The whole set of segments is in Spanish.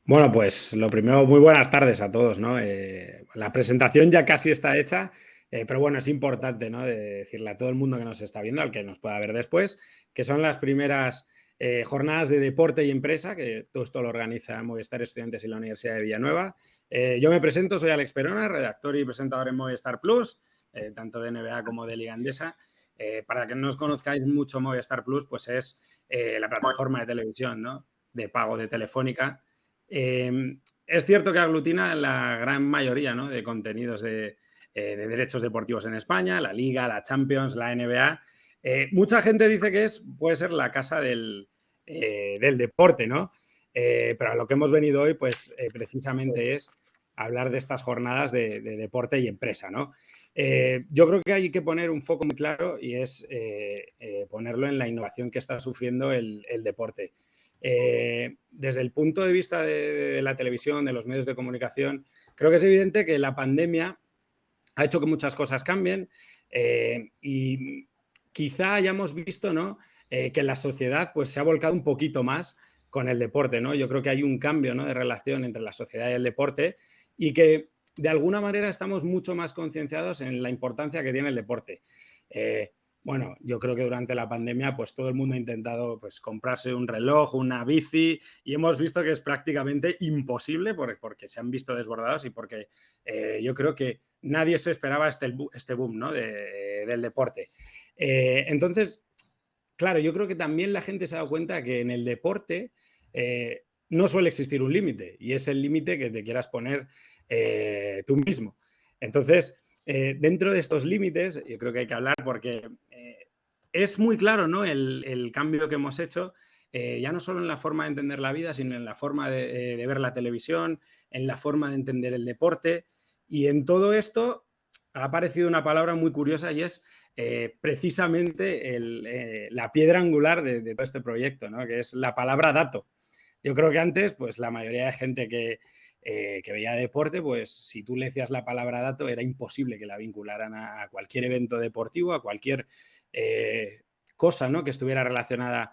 Bueno, pues lo primero, muy buenas tardes a todos, ¿no? La presentación ya casi está hecha, pero bueno, es importante, ¿no? De decirle a todo el mundo que nos está viendo, al que nos pueda ver después, que son las primeras jornadas de deporte y empresa, que todo esto lo organiza Movistar Estudiantes y la Universidad de Villanueva. Yo me presento, soy Alex Perona, redactor y presentador en Movistar Plus, tanto de NBA como de Liga Endesa. Para que no os conozcáis mucho, Movistar Plus, pues es la plataforma de televisión, ¿no? De pago de Telefónica. Es cierto que aglutina la gran mayoría, ¿no? De contenidos de derechos deportivos en España, la Liga, la Champions, la NBA. Mucha gente dice que puede ser la casa del deporte, ¿no? Pero a lo que hemos venido hoy, pues precisamente es hablar de estas jornadas de deporte y empresa, ¿no? Yo creo que hay que poner un foco muy claro y es ponerlo en la innovación que está sufriendo el deporte. Desde el punto de vista de la televisión, de los medios de comunicación, creo que es evidente que la pandemia ha hecho que muchas cosas cambien y quizá hayamos visto, ¿no? Que la sociedad pues, se ha volcado un poquito más con el deporte, ¿no? Yo creo que hay un cambio, ¿no? De relación entre la sociedad y el deporte y que de alguna manera estamos mucho más concienciados en la importancia que tiene el deporte. Eh, bueno, yo creo que durante la pandemia pues todo el mundo ha intentado pues comprarse un reloj, una bici y hemos visto que es prácticamente imposible porque se han visto desbordados y porque yo creo que nadie se esperaba este boom, ¿no? Del deporte. Entonces, claro, yo creo que también la gente se ha dado cuenta que en el deporte no suele existir un límite y es el límite que te quieras poner tú mismo. Entonces, dentro de estos límites, yo creo que hay que hablar porque es muy claro, ¿no? El cambio que hemos hecho, ya no solo en la forma de entender la vida, sino en la forma de ver la televisión, en la forma de entender el deporte. Y en todo esto ha aparecido una palabra muy curiosa y es precisamente la piedra angular de todo este proyecto, ¿no? Que es la palabra dato. Yo creo que antes, pues la mayoría de gente que veía deporte, pues si tú le decías la palabra dato, era imposible que la vincularan a cualquier evento deportivo, a cualquier eh, cosa, ¿no? Que estuviera relacionada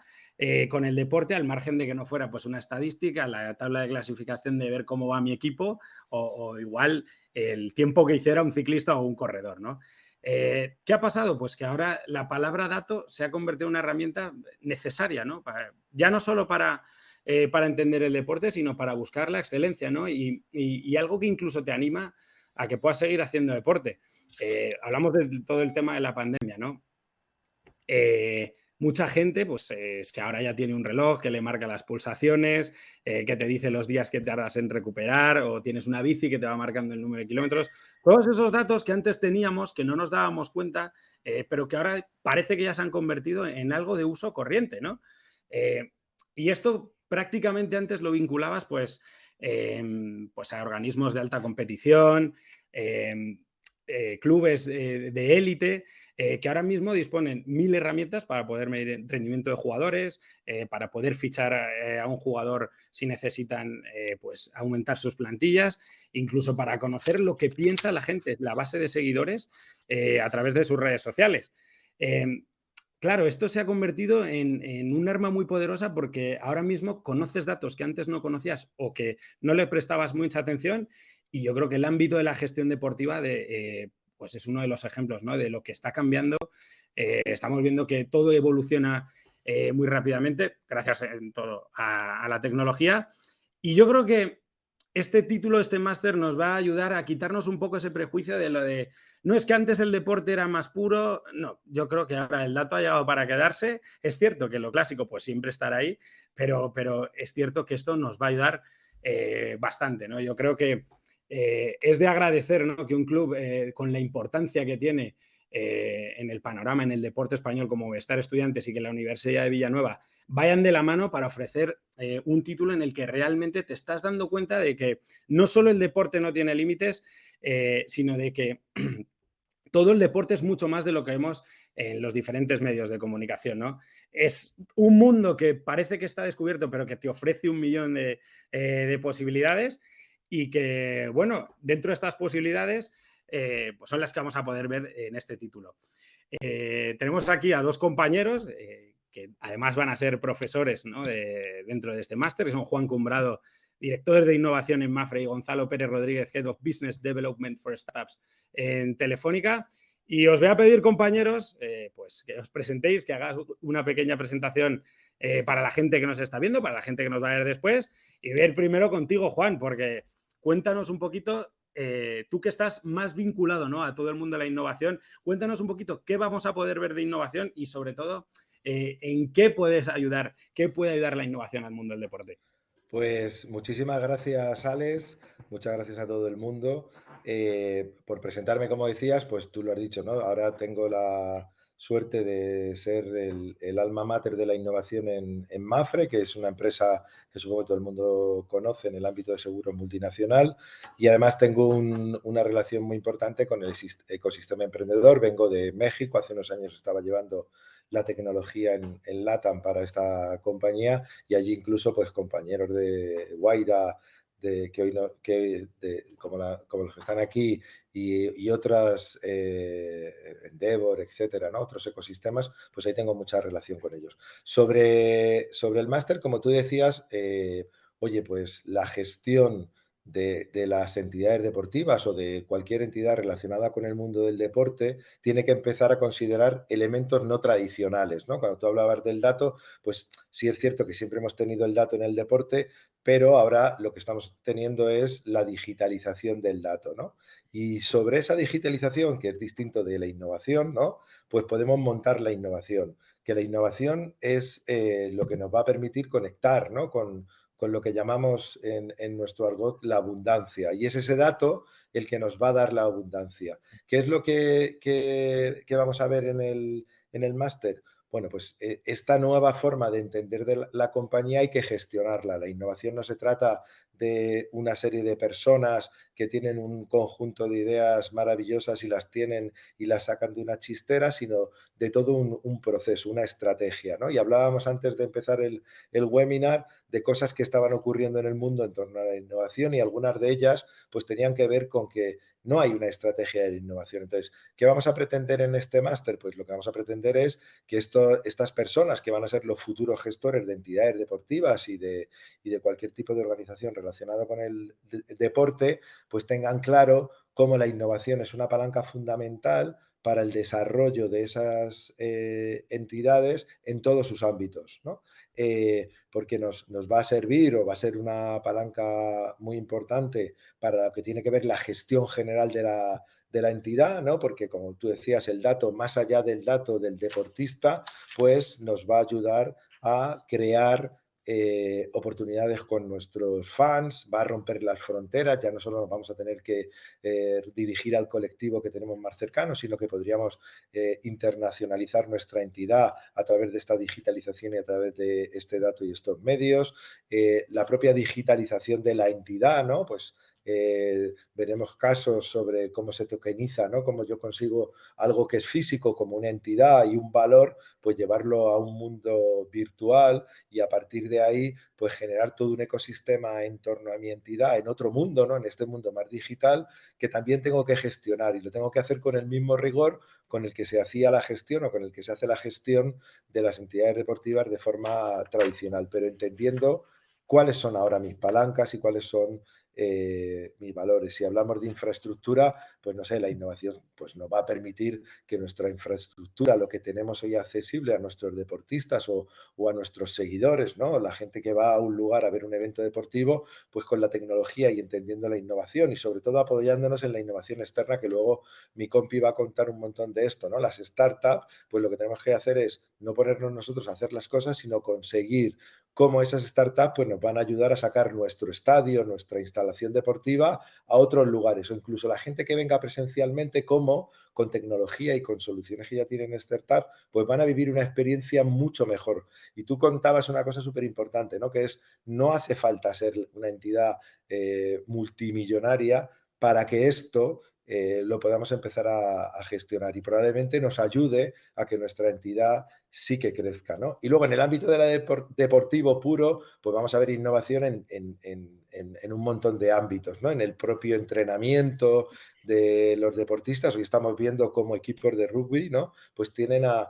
con el deporte, al margen de que no fuera pues una estadística, la tabla de clasificación de ver cómo va mi equipo o igual el tiempo que hiciera un ciclista o un corredor, ¿no? ¿Qué ha pasado? Pues que ahora la palabra dato se ha convertido en una herramienta necesaria, ¿no? Ya no solo para entender el deporte, sino para buscar la excelencia, ¿no? Y algo que incluso te anima a que puedas seguir haciendo deporte. Hablamos de todo el tema de la pandemia, ¿no? Mucha gente, pues si ahora ya tiene un reloj que le marca las pulsaciones, que te dice los días que tardas en recuperar, o tienes una bici que te va marcando el número de kilómetros, todos esos datos que antes teníamos, que no nos dábamos cuenta, pero que ahora parece que ya se han convertido en algo de uso corriente, ¿no? Y esto prácticamente antes lo vinculabas pues a organismos de alta competición, eh, clubes de élite, que ahora mismo disponen mil herramientas para poder medir el rendimiento de jugadores, para poder fichar a un jugador si necesitan pues aumentar sus plantillas, incluso para conocer lo que piensa la gente, la base de seguidores, a través de sus redes sociales. Eh, Claro, esto se ha convertido en un arma muy poderosa porque ahora mismo conoces datos que antes no conocías o que no le prestabas mucha atención y yo creo que el ámbito de la gestión deportiva pues es uno de los ejemplos, ¿no? De lo que está cambiando. Estamos viendo que todo evoluciona muy rápidamente gracias en todo a la tecnología y yo creo que este título, este máster nos va a ayudar a quitarnos un poco ese prejuicio de lo de no es que antes el deporte era más puro, no, yo creo que ahora el dato ha llegado para quedarse. Es cierto que lo clásico pues siempre estará ahí, pero es cierto que esto nos va a ayudar bastante, ¿no? Yo creo que es de agradecer, ¿no? Que un club con la importancia que tiene en el panorama, en el deporte español como Estar Estudiantes y que la Universidad de Villanueva vayan de la mano para ofrecer un título en el que realmente te estás dando cuenta de que no solo el deporte no tiene límites, sino de que todo el deporte es mucho más de lo que vemos en los diferentes medios de comunicación, ¿no? Es un mundo que parece que está descubierto, pero que te ofrece un millón de posibilidades y que, bueno, dentro de estas posibilidades, pues son las que vamos a poder ver en este título. Tenemos aquí a dos compañeros que además van a ser profesores, ¿no? Dentro de este máster, que son Juan Cumbrado director de innovación en Mapfre, y Gonzalo Pérez Rodríguez, Head of Business Development for Startups en Telefónica. Y os voy a pedir, compañeros, pues que os presentéis, que hagáis una pequeña presentación para la gente que nos está viendo, para la gente que nos va a ver después. Y ver primero contigo, Juan, porque cuéntanos un poquito, tú que estás más vinculado, ¿no?, a todo el mundo de la innovación, cuéntanos un poquito qué vamos a poder ver de innovación y, sobre todo, en qué puedes ayudar, qué puede ayudar la innovación al mundo del deporte. Pues muchísimas gracias, Alex. Muchas gracias a todo el mundo por presentarme, como decías. Pues tú lo has dicho, ¿no? Ahora tengo la suerte de ser el alma mater de la innovación en Mapfre, que es una empresa que supongo que todo el mundo conoce en el ámbito de seguros multinacional. Y además tengo una relación muy importante con el ecosistema emprendedor. Vengo de México, hace unos años estaba llevando la tecnología en LATAM para esta compañía, y allí incluso pues compañeros de Guaira, que hoy no, como los que están aquí, y otras, Endeavor, etcétera, ¿no? Otros ecosistemas, pues ahí tengo mucha relación con ellos. Sobre el máster, como tú decías, oye, pues la gestión de las entidades deportivas o de cualquier entidad relacionada con el mundo del deporte tiene que empezar a considerar elementos no tradicionales, ¿no? Cuando tú hablabas del dato, pues sí es cierto que siempre hemos tenido el dato en el deporte, pero ahora lo que estamos teniendo es la digitalización del dato, ¿no? Y sobre esa digitalización, que es distinto de la innovación, ¿no? Pues podemos montar la innovación, que la innovación es lo que nos va a permitir conectar, ¿no? Con lo que llamamos en nuestro argot la abundancia. Y es ese dato el que nos va a dar la abundancia. ¿Qué es lo que vamos a ver en el máster? Bueno, pues esta nueva forma de entender de la compañía hay que gestionarla. La innovación no se trata de una serie de personas que tienen un conjunto de ideas maravillosas y las tienen y las sacan de una chistera, sino de todo un proceso, una estrategia, ¿no? Y hablábamos antes de empezar el webinar de cosas que estaban ocurriendo en el mundo en torno a la innovación, y algunas de ellas pues tenían que ver con que no hay una estrategia de innovación. Entonces, ¿qué vamos a pretender en este máster? Pues lo que vamos a pretender es que estas personas que van a ser los futuros gestores de entidades deportivas y de cualquier tipo de organización relacionada con el deporte, pues tengan claro cómo la innovación es una palanca fundamental para el desarrollo de esas entidades en todos sus ámbitos, ¿no? Porque nos va a servir, o va a ser una palanca muy importante para lo que tiene que ver la gestión general de la entidad, ¿no? Porque, como tú decías, el dato, más allá del dato del deportista, pues nos va a ayudar a crear oportunidades con nuestros fans, va a romper las fronteras, ya no solo nos vamos a tener que dirigir al colectivo que tenemos más cercano, sino que podríamos internacionalizar nuestra entidad a través de esta digitalización y a través de este dato y estos medios. La propia digitalización de la entidad, ¿no? Pues veremos casos sobre cómo se tokeniza, ¿no? Cómo yo consigo algo que es físico como una entidad y un valor, pues llevarlo a un mundo virtual, y a partir de ahí pues generar todo un ecosistema en torno a mi entidad en otro mundo, ¿no? En este mundo más digital, que también tengo que gestionar, y lo tengo que hacer con el mismo rigor con el que se hacía la gestión o con el que se hace la gestión de las entidades deportivas de forma tradicional, pero entendiendo cuáles son ahora mis palancas y cuáles son mis valores. Si hablamos de infraestructura, pues no sé, la innovación pues nos va a permitir que nuestra infraestructura, lo que tenemos hoy accesible a nuestros deportistas o a nuestros seguidores, ¿no? La gente que va a un lugar a ver un evento deportivo, pues con la tecnología y entendiendo la innovación, y sobre todo apoyándonos en la innovación externa, que luego mi compi va a contar un montón de esto, ¿no? Las startups, pues lo que tenemos que hacer es no ponernos nosotros a hacer las cosas, sino conseguir cómo esas startups pues, nos van a ayudar a sacar nuestro estadio, nuestra instalación deportiva a otros lugares, o incluso la gente que venga presencialmente, como con tecnología y con soluciones que ya tienen startup, pues van a vivir una experiencia mucho mejor. Y tú contabas una cosa súper importante, ¿no? Que es, no hace falta ser una entidad multimillonaria para que esto lo podamos empezar a gestionar, y probablemente nos ayude a que nuestra entidad sí que crezca, ¿no? Y luego en el ámbito de la deportivo puro, pues vamos a ver innovación en un montón de ámbitos, ¿no? En el propio entrenamiento de los deportistas. Hoy estamos viendo cómo equipos de rugby, ¿no? Pues tienen a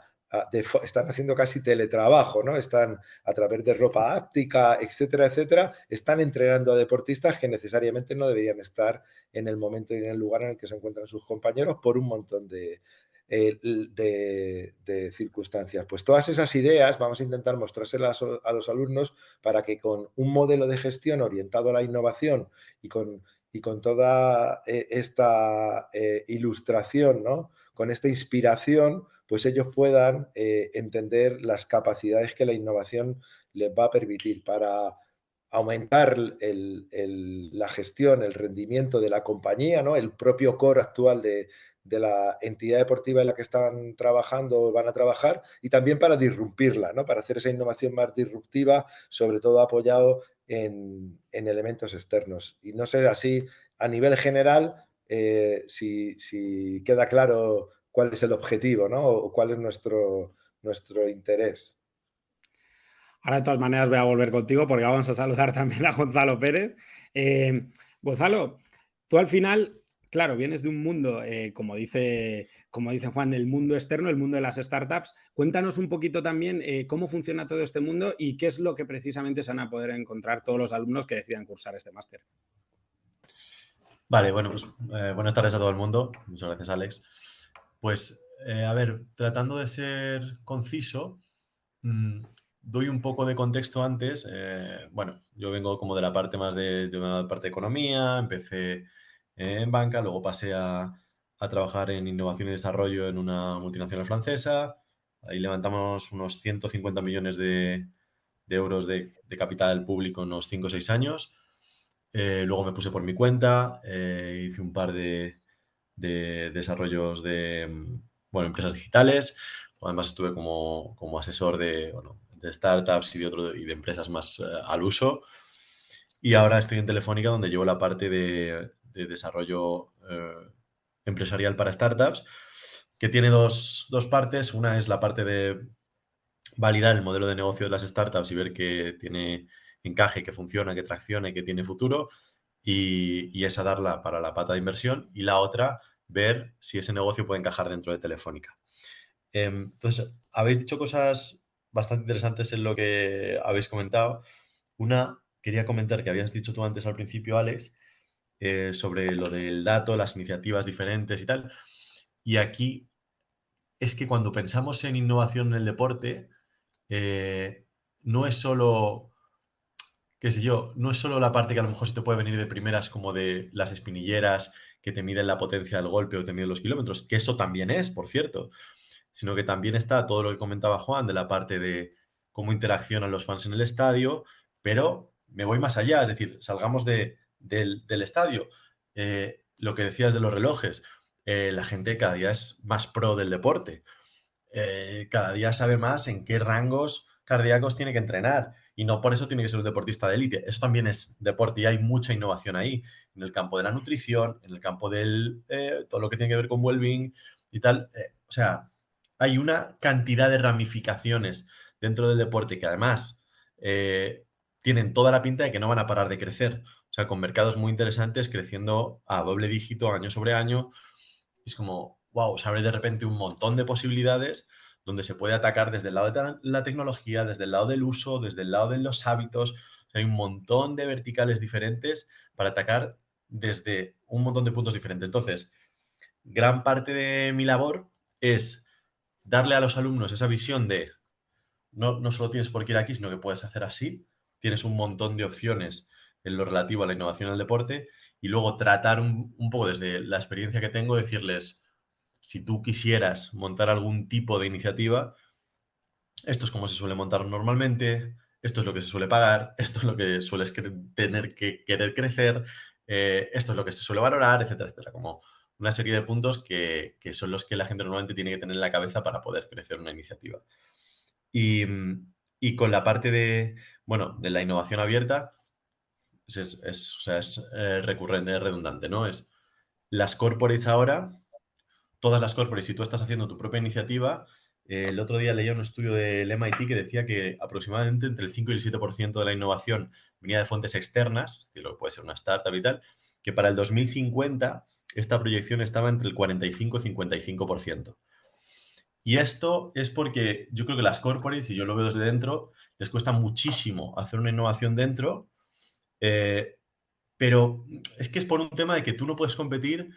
están haciendo casi teletrabajo, ¿no? Están a través de ropa áptica, etcétera, etcétera, están entrenando a deportistas que necesariamente no deberían estar en el momento y en el lugar en el que se encuentran sus compañeros por un montón de circunstancias. Pues todas esas ideas vamos a intentar mostrárselas a los alumnos para que con un modelo de gestión orientado a la innovación y con toda esta ilustración, ¿no? Con esta inspiración, pues ellos puedan entender las capacidades que la innovación les va a permitir para aumentar la gestión, el rendimiento de la compañía, ¿no? El propio core actual de la entidad deportiva en la que están trabajando o van a trabajar, y también para disrumpirla, ¿no? Para hacer esa innovación más disruptiva, sobre todo apoyado en elementos externos. Y no sé, así a nivel general, si queda claro cuál es el objetivo, ¿no? O cuál es nuestro interés. Ahora, de todas maneras, voy a volver contigo porque vamos a saludar también a Gonzalo Pérez. Gonzalo, tú al final, claro, vienes de un mundo, como dice Juan, el mundo externo, el mundo de las startups. Cuéntanos un poquito también cómo funciona todo este mundo y qué es lo que precisamente se van a poder encontrar todos los alumnos que decidan cursar este máster. Vale, bueno, pues buenas tardes a todo el mundo. Muchas gracias, Alex. Pues, a ver, tratando de ser conciso, doy un poco de contexto antes. Bueno, yo vengo como de la parte más de una parte de economía, empecé en banca, luego pasé a trabajar en innovación y desarrollo en una multinacional francesa. Ahí levantamos unos 150 millones de euros de capital público en unos 5 o 6 años. Luego me puse por mi cuenta, hice un par de desarrollos de bueno, empresas digitales. Además estuve como asesor bueno, de startups y de empresas más al uso. Y ahora estoy en Telefónica, donde llevo la parte de desarrollo empresarial para startups, que tiene dos partes. Una es la parte de validar el modelo de negocio de las startups y ver que tiene encaje, que funciona, que tracciona y que tiene futuro. Y esa darla para la pata de inversión. Y la otra, ver si ese negocio puede encajar dentro de Telefónica. Entonces, habéis dicho cosas bastante interesantes en lo que habéis comentado. Una, quería comentar que habías dicho tú antes al principio, Alex, sobre lo del dato, las iniciativas diferentes y tal. Y aquí es que cuando pensamos en innovación en el deporte, no es solo, qué sé yo, no es solo la parte que a lo mejor se te puede venir de primeras como de las espinilleras que te miden la potencia del golpe o te miden los kilómetros, que eso también es, por cierto, sino que también está todo lo que comentaba Juan de la parte de cómo interaccionan los fans en el estadio, pero me voy más allá, es decir, salgamos del estadio. Lo que decías de los relojes, la gente cada día es más pro del deporte, cada día sabe más en qué rangos cardíacos tiene que entrenar y no por eso tiene que ser un deportista de élite. Eso también es deporte y hay mucha innovación ahí, en el campo de la nutrición, en el campo del todo lo que tiene que ver con well-being y tal. O sea, hay una cantidad de ramificaciones dentro del deporte que además tienen toda la pinta de que no van a parar de crecer. O sea, con mercados muy interesantes creciendo a doble dígito año sobre año. Es como, wow, se abre de repente un montón de posibilidades donde se puede atacar desde el lado de la tecnología, desde el lado del uso, desde el lado de los hábitos. Hay un montón de verticales diferentes para atacar desde un montón de puntos diferentes. Entonces, gran parte de mi labor es darle a los alumnos esa visión de no solo tienes por qué ir aquí, sino que puedes hacer así. Tienes un montón de opciones en lo relativo a la innovación del deporte y luego tratar un poco desde la experiencia que tengo, decirles, si tú quisieras montar algún tipo de iniciativa, esto es como se suele montar normalmente, esto es lo que se suele pagar, esto es lo que sueles tener que querer crecer, esto es lo que se suele valorar, etcétera, etcétera. Como una serie de puntos que son los que la gente normalmente tiene que tener en la cabeza para poder crecer una iniciativa. Y, y con la parte bueno, de la innovación abierta, o sea, es recurrente, es redundante, ¿no? Es las corporates ahora, todas las corporates, si tú estás haciendo tu propia iniciativa, el otro día leía un estudio del MIT que decía que aproximadamente entre el 5 y el 7% de la innovación venía de fuentes externas, es decir, lo que puede ser una startup y tal, que para el 2050 esta proyección estaba entre el 45 y 55%. Y esto es porque yo creo que las corporates, y yo lo veo desde dentro, les cuesta muchísimo hacer una innovación dentro, pero es que es por un tema de que tú no puedes competir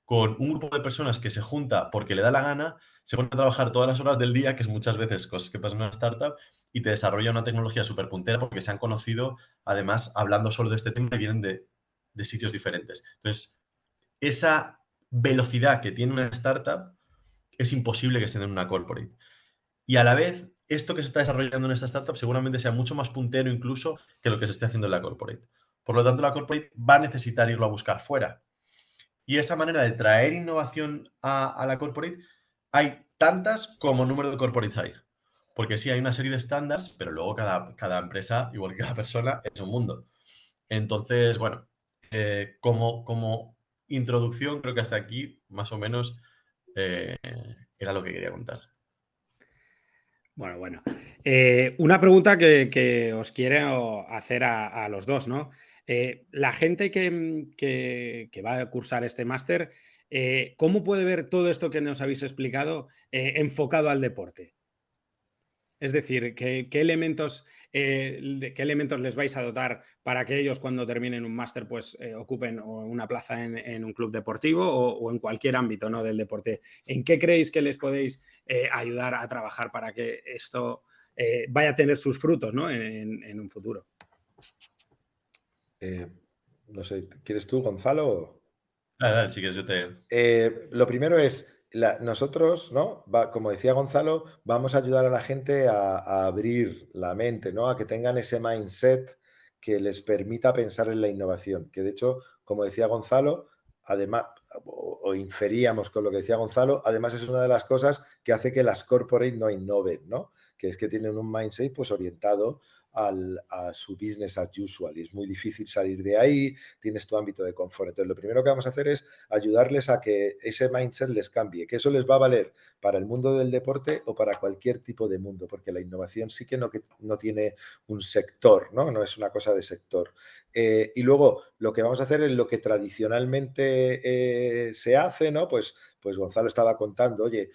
con un grupo de personas que se junta porque le da la gana, se pone a trabajar todas las horas del día, que es muchas veces cosas que pasan en una startup, y te desarrolla una tecnología súper puntera porque se han conocido, además, hablando solo de este tema y vienen de sitios diferentes. Entonces, esa velocidad que tiene una startup es imposible que se dé en una corporate. Y a la vez, esto que se está desarrollando en esta startup seguramente sea mucho más puntero incluso que lo que se esté haciendo en la corporate. Por lo tanto, la corporate va a necesitar irlo a buscar fuera. Y esa manera de traer innovación a la corporate, hay tantas como número de corporates hay. Porque sí, hay una serie de estándares, pero luego cada empresa, igual que cada persona, es un mundo. Entonces, bueno, como introducción, creo que hasta aquí más o menos eh, era lo que quería contar. Bueno. Una pregunta que os quiero hacer a los dos, ¿no? La gente que va a cursar este máster, ¿cómo puede ver todo esto que nos habéis explicado enfocado al deporte? Es decir, ¿qué elementos les vais a dotar para que ellos cuando terminen un máster pues ocupen una plaza en un club deportivo o en cualquier ámbito, ¿no?, del deporte? ¿En qué creéis que les podéis ayudar a trabajar para que esto vaya a tener sus frutos, ¿no?, en un futuro? No sé, ¿quieres tú, Gonzalo? Dale, si quieres, yo te... Lo primero es, nosotros, ¿no? Como decía Gonzalo, vamos a ayudar a la gente a abrir la mente, ¿no? A que tengan ese mindset que les permita pensar en la innovación. Que de hecho, como decía Gonzalo, además, o inferíamos con lo que decía Gonzalo, además es una de las cosas que hace que las corporate no innoven, ¿no? Que es que tienen un mindset pues orientado a su business as usual y es muy difícil salir de ahí, tienes tu ámbito de confort. Entonces, lo primero que vamos a hacer es ayudarles a que ese mindset les cambie, que eso les va a valer para el mundo del deporte o para cualquier tipo de mundo, porque la innovación sí que no tiene un sector, ¿no? No es una cosa de sector. Y luego lo que vamos a hacer es lo que tradicionalmente se hace, ¿no? Pues Gonzalo estaba contando, oye,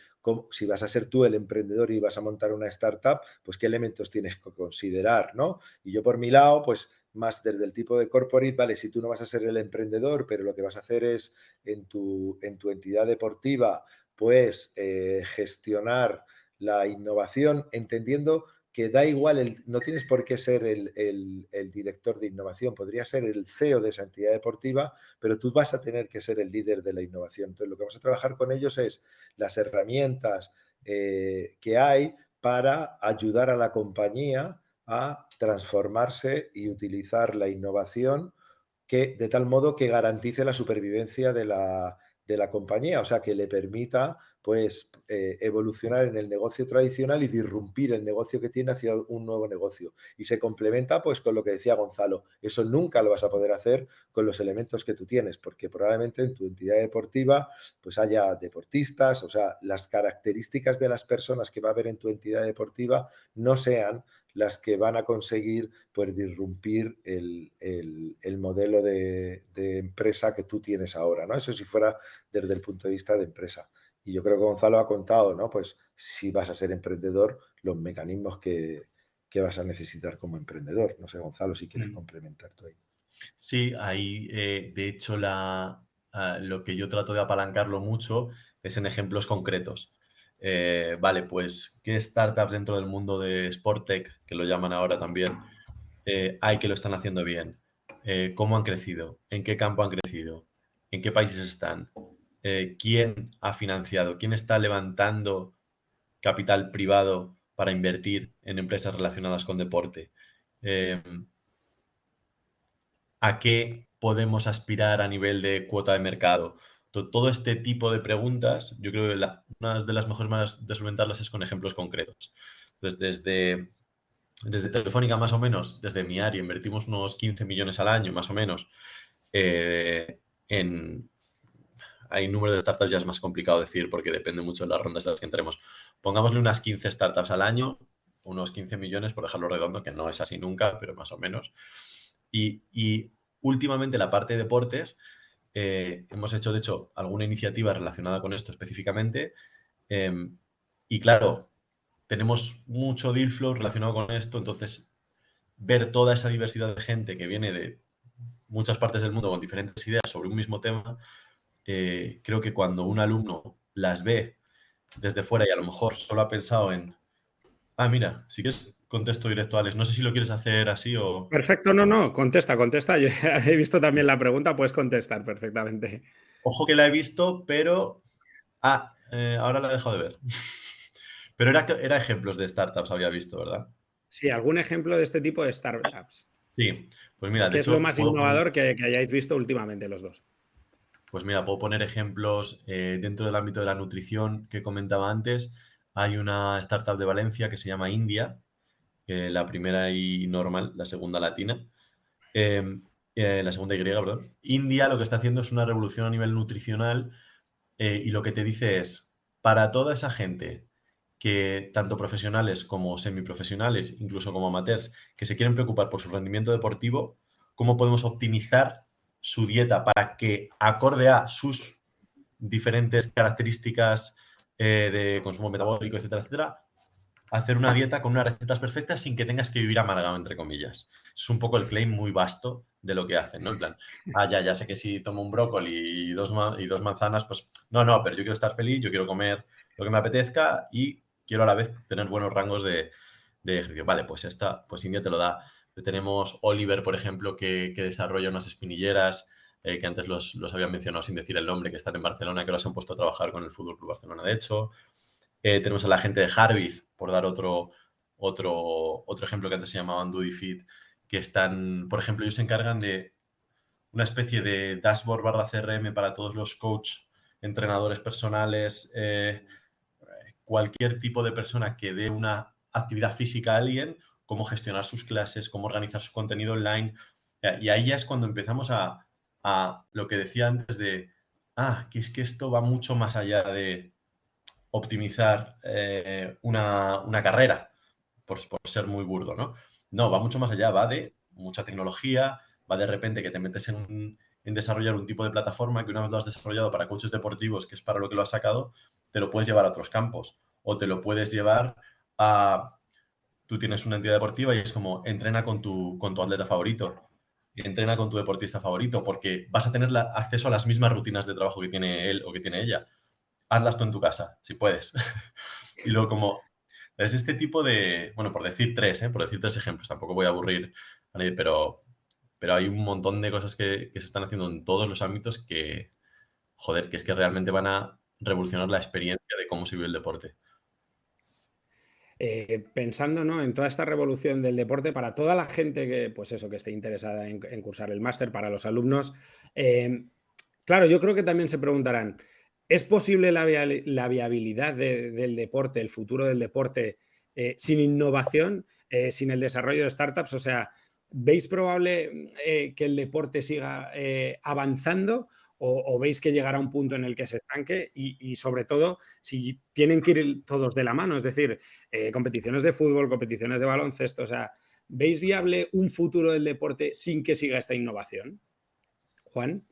si vas a ser tú el emprendedor y vas a montar una startup, pues qué elementos tienes que considerar, ¿no? Y yo por mi lado, pues más desde el tipo de corporate, vale, si tú no vas a ser el emprendedor, pero lo que vas a hacer es en tu entidad deportiva, pues gestionar la innovación, entendiendo que da igual, no tienes por qué ser el director de innovación, podría ser el CEO de esa entidad deportiva, pero tú vas a tener que ser el líder de la innovación. Entonces, lo que vamos a trabajar con ellos es las herramientas que hay para ayudar a la compañía a transformarse y utilizar la innovación de tal modo que garantice la supervivencia de la compañía, o sea, que le permita pues evolucionar en el negocio tradicional y disrumpir el negocio que tiene hacia un nuevo negocio. Y se complementa pues con lo que decía Gonzalo, eso nunca lo vas a poder hacer con los elementos que tú tienes, porque probablemente en tu entidad deportiva pues haya deportistas, o sea, las características de las personas que va a haber en tu entidad deportiva no sean las que van a conseguir pues disrumpir el modelo de empresa que tú tienes ahora, ¿no? Eso si fuera desde el punto de vista de empresa. Y yo creo que Gonzalo ha contado, ¿no? Pues si vas a ser emprendedor, los mecanismos que vas a necesitar como emprendedor. No sé, Gonzalo, si quieres complementar tú ahí. Sí, ahí de hecho lo que yo trato de apalancarlo mucho es en ejemplos concretos. Vale, pues, ¿qué startups dentro del mundo de SportTech, que lo llaman ahora también, hay que lo están haciendo bien? ¿Cómo han crecido? ¿En qué campo han crecido? ¿En qué países están? ¿Quién ha financiado? ¿Quién está levantando capital privado para invertir en empresas relacionadas con deporte? ¿A qué podemos aspirar a nivel de cuota de mercado? Todo este tipo de preguntas, yo creo que una de las mejores maneras de solventarlas es con ejemplos concretos. Entonces, desde Telefónica, más o menos, desde mi área, invertimos unos 15 millones al año, más o menos. Hay número de startups, ya es más complicado decir porque depende mucho de las rondas en las que entremos. Pongámosle unas 15 startups al año, unos 15 millones, por dejarlo redondo, que no es así nunca, pero más o menos. Y últimamente la parte de deportes, hemos hecho, de hecho, alguna iniciativa relacionada con esto específicamente. Y claro, tenemos mucho deal flow relacionado con esto, entonces ver toda esa diversidad de gente que viene de muchas partes del mundo con diferentes ideas sobre un mismo tema, creo que cuando un alumno las ve desde fuera y a lo mejor solo ha pensado en, mira, si quieres contesto directo, Alex, no sé si lo quieres hacer así o... Perfecto, no, no, contesta, contesta. Yo he visto también la pregunta, puedes contestar perfectamente. Ojo que la he visto, pero... ahora la he dejado de ver. Pero era ejemplos de startups, había visto, ¿verdad? Sí, algún ejemplo de este tipo de startups. Sí, pues mira, de ¿Qué es lo hecho, más innovador que hayáis visto últimamente los dos? pues mira, puedo poner ejemplos dentro del ámbito de la nutrición que comentaba antes. Hay una startup de Valencia que se llama India, la primera y normal, la segunda latina, eh, la segunda Y, perdón. India lo que está haciendo es una revolución a nivel nutricional y lo que te dice es, para toda esa gente que tanto profesionales como semiprofesionales, incluso como amateurs, que se quieren preocupar por su rendimiento deportivo, cómo podemos optimizar su dieta para que, acorde a sus diferentes características de consumo metabólico, etcétera, etcétera, hacer una dieta con unas recetas perfectas sin que tengas que vivir amargado, entre comillas. Es un poco el claim muy vasto de lo que hacen, ¿no? En plan, ya sé que si tomo un brócoli y dos manzanas, pues no, pero yo quiero estar feliz, yo quiero comer lo que me apetezca y quiero a la vez tener buenos rangos de ejercicio. Vale, pues pues India te lo da. Tenemos Oliver, por ejemplo, que desarrolla unas espinilleras, que antes los habían mencionado sin decir el nombre, que están en Barcelona, que ahora se han puesto a trabajar con el Fútbol Club Barcelona, de hecho. Tenemos a la gente de Harviz, por dar otro ejemplo que antes se llamaban Dudifit, que están, por ejemplo, ellos se encargan de una especie de dashboard barra CRM para todos los coach, entrenadores personales, cualquier tipo de persona que dé una actividad física a alguien, cómo gestionar sus clases, cómo organizar su contenido online. Y ahí ya es cuando empezamos a lo que decía antes de, que es que esto va mucho más allá de optimizar una carrera, por ser muy burdo, ¿no? No, va mucho más allá, va de mucha tecnología, va de repente que te metes en desarrollar un tipo de plataforma que una vez lo has desarrollado para coaches deportivos, que es para lo que lo has sacado, te lo puedes llevar a otros campos o te lo puedes llevar a... Tú tienes una entidad deportiva y es como entrena con tu atleta favorito, entrena con tu deportista favorito, porque vas a tener acceso a las mismas rutinas de trabajo que tiene él o que tiene ella. Hazlas tú en tu casa, si puedes. Y luego como es este tipo de, bueno, por decir tres ejemplos, tampoco voy a aburrir a nadie, pero hay un montón de cosas que se están haciendo en todos los ámbitos que, joder, que es que realmente van a revolucionar la experiencia de cómo se vive el deporte. Pensando, ¿no?, en toda esta revolución del deporte, para toda la gente que, pues eso, que esté interesada en cursar el máster, para los alumnos, claro, yo creo que también se preguntarán, ¿es posible la viabilidad del deporte, el futuro del deporte, sin innovación, sin el desarrollo de startups? O sea, ¿veis probable que el deporte siga avanzando o veis que llegará un punto en el que se estanque y sobre todo, si tienen que ir todos de la mano? Es decir, competiciones de fútbol, competiciones de baloncesto, o sea, ¿veis viable un futuro del deporte sin que siga esta innovación? Juan.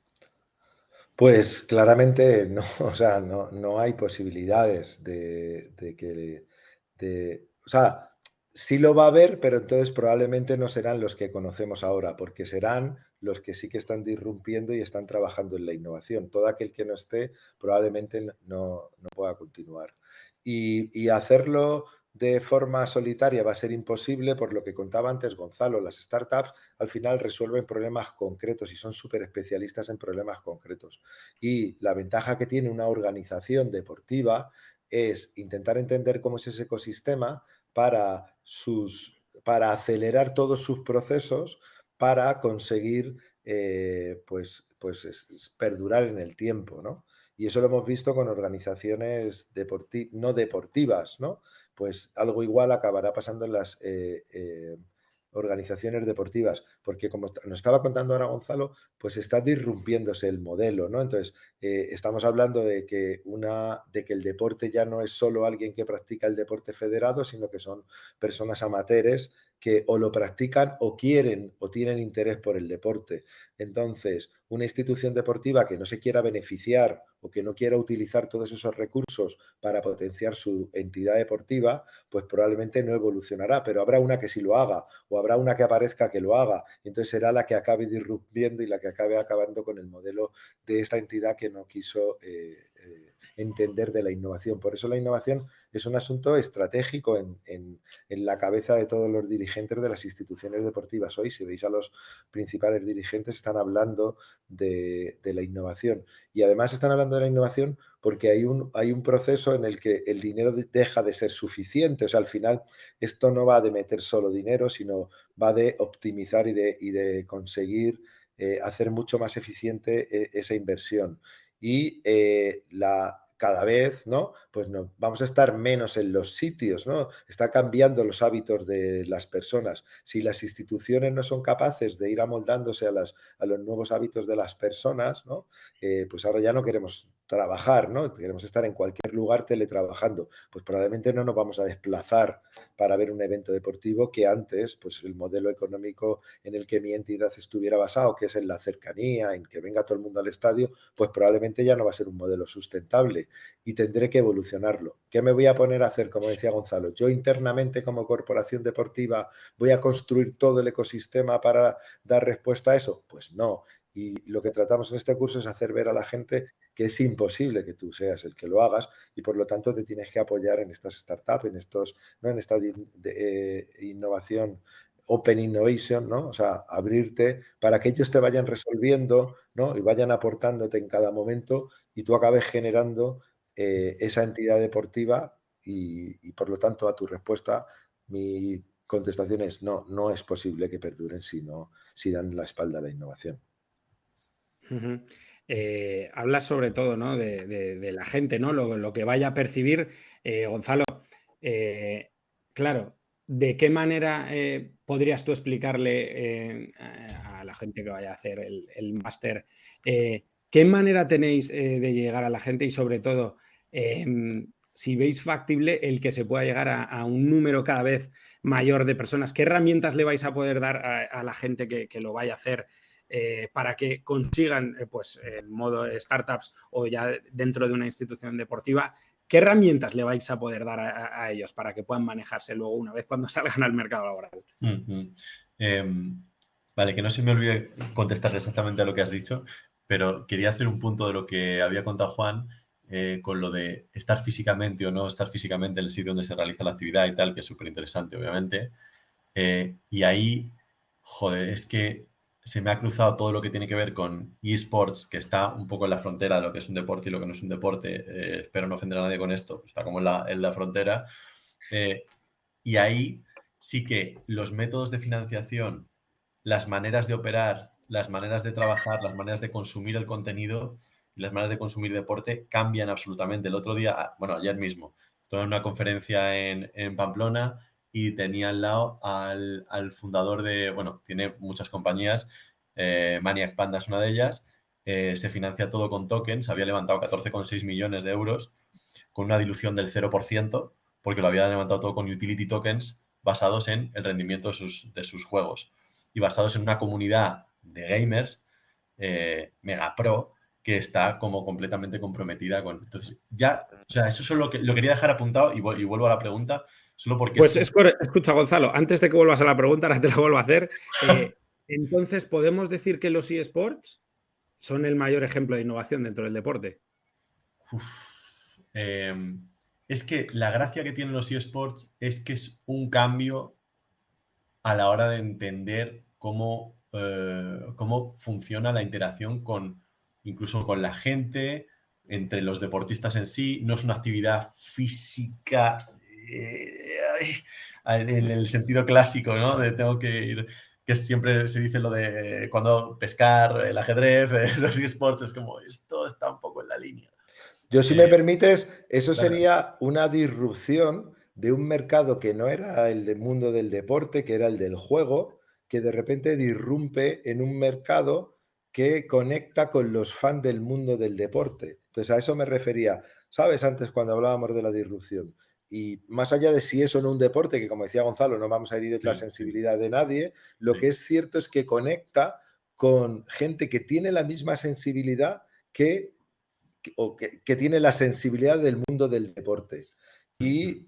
Pues claramente no, o sea, no hay posibilidades de que, o sea, sí lo va a haber, pero entonces probablemente no serán los que conocemos ahora, porque serán los que sí que están disrumpiendo y están trabajando en la innovación. Todo aquel que no esté probablemente no pueda continuar. Y hacerlo de forma solitaria va a ser imposible, por lo que contaba antes Gonzalo. Las startups al final resuelven problemas concretos y son súper especialistas en problemas concretos. Y la ventaja que tiene una organización deportiva es intentar entender cómo es ese ecosistema para acelerar todos sus procesos para conseguir perdurar en el tiempo, ¿no? Y eso lo hemos visto con organizaciones no deportivas, ¿no? Pues algo igual acabará pasando en las organizaciones deportivas, porque como nos estaba contando ahora Gonzalo, pues está disrumpiéndose el modelo, ¿no? Entonces, estamos hablando de que el deporte ya no es solo alguien que practica el deporte federado, sino que son personas amateurs que o lo practican o quieren o tienen interés por el deporte. Entonces, una institución deportiva que no se quiera beneficiar o que no quiera utilizar todos esos recursos para potenciar su entidad deportiva, pues probablemente no evolucionará, pero habrá una que sí lo haga o habrá una que aparezca que lo haga. Entonces será la que acabe disrumpiendo y la que acabe acabando con el modelo de esta entidad que no quiso entender de la innovación. Por eso la innovación es un asunto estratégico en la cabeza de todos los dirigentes de las instituciones deportivas. Hoy, si veis a los principales dirigentes, están hablando de la innovación. Y además están hablando de la innovación porque hay un proceso en el que el dinero deja de ser suficiente. O sea, al final esto no va de meter solo dinero, sino va de optimizar y de conseguir hacer mucho más eficiente esa inversión. Y cada vez, ¿no? Pues no, vamos a estar menos en los sitios, ¿no? Está cambiando los hábitos de las personas. Si las instituciones no son capaces de ir amoldándose a los nuevos hábitos de las personas, ¿no? Pues ahora ya no queremos trabajar, ¿no? Queremos estar en cualquier lugar teletrabajando. Pues probablemente no nos vamos a desplazar para ver un evento deportivo que antes, pues el modelo económico en el que mi entidad estuviera basado, que es en la cercanía, en que venga todo el mundo al estadio, pues probablemente ya no va a ser un modelo sustentable y tendré que evolucionarlo. ¿Qué me voy a poner a hacer? Como decía Gonzalo, yo internamente como corporación deportiva voy a construir todo el ecosistema para dar respuesta a eso. Pues no. Y lo que tratamos en este curso es hacer ver a la gente que es imposible que tú seas el que lo hagas y por lo tanto te tienes que apoyar en estas startups, ¿no? En esta innovación, open innovation, ¿no? O sea, abrirte para que ellos te vayan resolviendo, ¿no? Y vayan aportándote en cada momento y tú acabes generando esa entidad deportiva y por lo tanto a tu respuesta mi contestación es no, no es posible que perduren si dan la espalda a la innovación. Ujú. Hablas sobre todo, ¿no? de la gente, ¿no? Lo que vaya a percibir. Gonzalo, claro, ¿de qué manera podrías tú explicarle a la gente que vaya a hacer el máster? ¿Qué manera tenéis de llegar a la gente y sobre todo, si veis factible el que se pueda llegar a un número cada vez mayor de personas? ¿Qué herramientas le vais a poder dar a la gente que lo vaya a hacer? Para que consigan, pues en modo startups o ya dentro de una institución deportiva, ¿qué herramientas le vais a poder dar a ellos para que puedan manejarse luego una vez cuando salgan al mercado laboral? Vale, que no se me olvide contestar exactamente a lo que has dicho, pero quería hacer un punto de lo que había contado Juan con lo de estar físicamente o no estar físicamente en el sitio donde se realiza la actividad y tal, que es súper interesante, obviamente. Y ahí, joder, es que se me ha cruzado todo lo que tiene que ver con eSports, que está un poco en la frontera de lo que es un deporte y lo que no es un deporte. Espero no ofender a nadie con esto, está como en la frontera. Y ahí sí que los métodos de financiación, las maneras de operar, las maneras de trabajar, las maneras de consumir el contenido y las maneras de consumir deporte cambian absolutamente. El otro día, bueno, ayer mismo, estuve en una conferencia en Pamplona y tenía al lado al fundador de, bueno, tiene muchas compañías, Maniac Panda es una de ellas, se financia todo con tokens, había levantado 14,6 millones de euros con una dilución del 0%, porque lo había levantado todo con utility tokens basados en el rendimiento de sus juegos y basados en una comunidad de gamers mega pro que está como completamente comprometida con... Entonces, ya, o sea, eso es lo quería dejar apuntado y vuelvo a la pregunta, solo porque... Pues escucha, Gonzalo, antes de que vuelvas a la pregunta, ahora te la vuelvo a hacer. Entonces, ¿podemos decir que los eSports son el mayor ejemplo de innovación dentro del deporte? Es que la gracia que tienen los eSports es que es un cambio a la hora de entender cómo funciona la interacción incluso con la gente, entre los deportistas en sí. No es una actividad física en el sentido clásico, ¿no? De tengo que ir, que siempre se dice lo de cuando pescar, el ajedrez, los eSports, es como esto está un poco en la línea. Yo, si me permites, eso Claro. sería una disrupción de un mercado que no era el del mundo del deporte, que era el del juego, que de repente disrumpe en un mercado que conecta con los fans del mundo del deporte. Entonces, a eso me refería, ¿sabes? Antes cuando hablábamos de la disrupción. Y más allá de si es o no un deporte, que como decía Gonzalo, no vamos a herir la sensibilidad de nadie, lo que es cierto es que conecta con gente que tiene la misma sensibilidad que tiene la sensibilidad del mundo del deporte. Y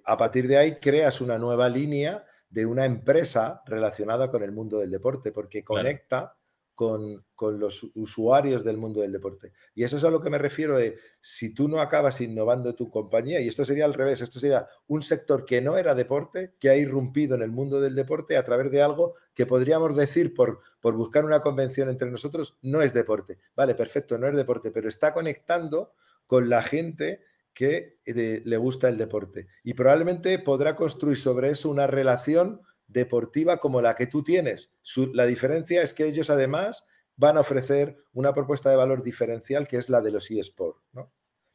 a partir de ahí creas una nueva línea de una empresa relacionada con el mundo del deporte, porque conecta con los usuarios del mundo del deporte. Y eso es a lo que me refiero de, si tú no acabas innovando tu compañía, y esto sería al revés, esto sería un sector que no era deporte, que ha irrumpido en el mundo del deporte a través de algo que podríamos decir, por buscar una convención entre nosotros, no es deporte. Vale, perfecto, no es deporte, pero está conectando con la gente que le gusta el deporte. Y probablemente podrá construir sobre eso una relación deportiva como la que tú tienes. La diferencia es que ellos además van a ofrecer una propuesta de valor diferencial, que es la de los eSports, ¿no?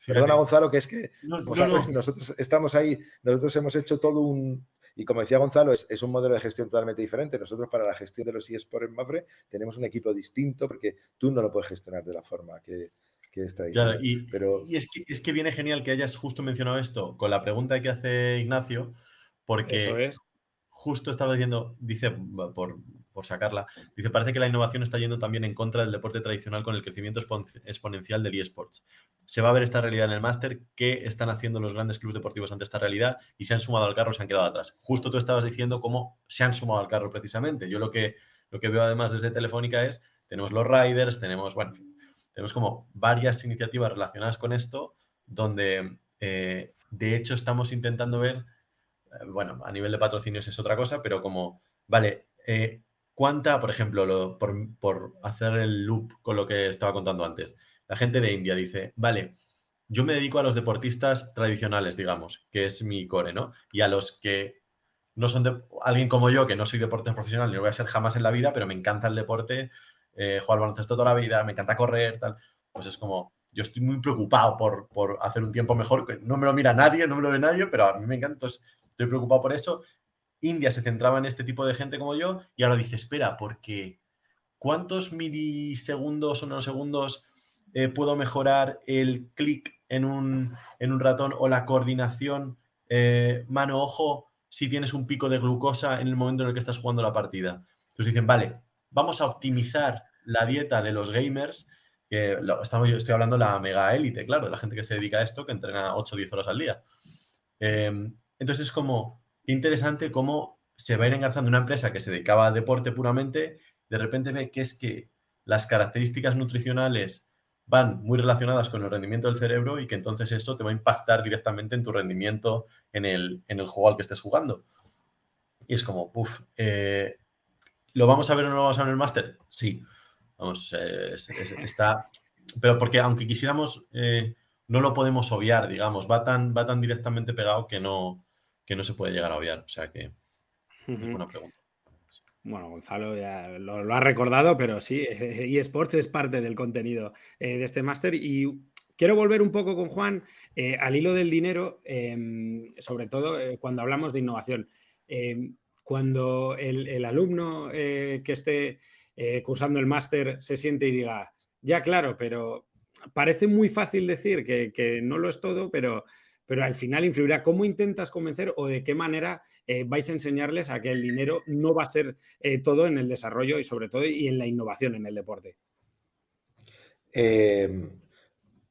Perdona, Gonzalo, que es que, como sabes, nosotros estamos ahí, nosotros hemos hecho todo un... Y como decía Gonzalo, es un modelo de gestión totalmente diferente. Nosotros para la gestión de los eSports en Mapfre tenemos un equipo distinto, porque tú no lo puedes gestionar de la forma que es tradicional. Claro, pero... y es que viene genial que hayas justo mencionado esto con la pregunta que hace Ignacio, porque Eso es. justo estaba diciendo, dice, por sacarla, dice, parece que la innovación está yendo también en contra del deporte tradicional con el crecimiento exponencial del eSports. Se va a ver esta realidad en el máster, qué están haciendo los grandes clubes deportivos ante esta realidad y se han sumado al carro, se han quedado atrás. Justo tú estabas diciendo cómo se han sumado al carro precisamente. Yo lo que veo además desde Telefónica es, tenemos los riders, tenemos, bueno, tenemos como varias iniciativas relacionadas con esto, donde de hecho estamos intentando ver, bueno, a nivel de patrocinios es otra cosa, pero como, vale, ¿cuánta, por ejemplo, por hacer el loop con lo que estaba contando antes, la gente de India dice, vale, yo me dedico a los deportistas tradicionales, digamos, que es mi core, ¿no? Y a los que no son alguien como yo, que no soy deporte profesional, ni lo voy a ser jamás en la vida, pero me encanta el deporte, jugar baloncesto toda la vida, me encanta correr, tal. Pues es como, yo estoy muy preocupado por hacer un tiempo mejor, que no me lo mira nadie, no me lo ve nadie, pero a mí me encanta, entonces estoy preocupado por eso. India se centraba en este tipo de gente como yo y ahora dice, espera, porque ¿cuántos milisegundos o nanosegundos puedo mejorar el clic en un ratón o la coordinación mano-ojo si tienes un pico de glucosa en el momento en el que estás jugando la partida? Entonces dicen, vale, vamos a optimizar la dieta de los gamers, que yo estoy hablando de la mega élite, claro, de la gente que se dedica a esto, que entrena 8 o 10 horas al día. Entonces es como interesante cómo se va a ir engarzando una empresa que se dedicaba a deporte puramente, de repente ve que es que las características nutricionales van muy relacionadas con el rendimiento del cerebro y que entonces eso te va a impactar directamente en tu rendimiento en el juego al que estés jugando. Y es como, puff, ¿lo vamos a ver o no lo vamos a ver en el máster? Sí. Vamos, está... Pero porque aunque quisiéramos, no lo podemos obviar, digamos. Va tan directamente pegado que no se puede llegar a obviar. O sea que es buena pregunta. Bueno, Gonzalo ya lo ha recordado, pero sí, eSports es parte del contenido de este máster. Y quiero volver un poco con Juan al hilo del dinero, sobre todo cuando hablamos de innovación. Cuando el alumno que esté cursando el máster se siente y diga, ya claro, pero parece muy fácil decir que no lo es todo, pero al final influirá. ¿Cómo intentas convencer o de qué manera vais a enseñarles a que el dinero no va a ser todo en el desarrollo y sobre todo y en la innovación en el deporte?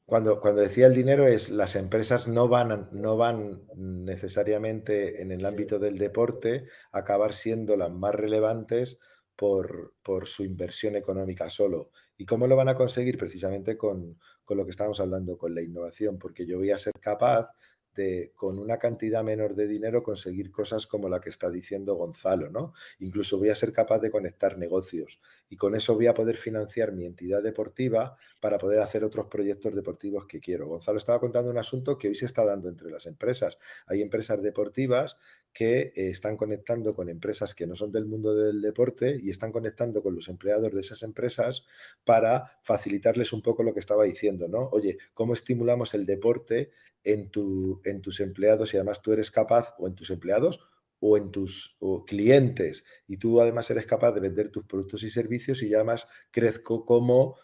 Cuando decía el dinero es las empresas no van necesariamente en el ámbito del deporte a acabar siendo las más relevantes por su inversión económica solo. ¿Y cómo lo van a conseguir? Precisamente con lo que estamos hablando, con la innovación, porque yo voy a ser capaz de, con una cantidad menor de dinero, conseguir cosas como la que está diciendo Gonzalo, ¿no? Incluso voy a ser capaz de conectar negocios y con eso voy a poder financiar mi entidad deportiva para poder hacer otros proyectos deportivos que quiero. Gonzalo estaba contando un asunto que hoy se está dando entre las empresas. Hay empresas deportivas que están conectando con empresas que no son del mundo del deporte y están conectando con los empleados de esas empresas para facilitarles un poco lo que estaba diciendo, ¿no? Oye, ¿cómo estimulamos el deporte en tus empleados y además tú eres capaz, o en tus empleados, o en tus clientes, y tú además eres capaz de vender tus productos y servicios y ya además crezco como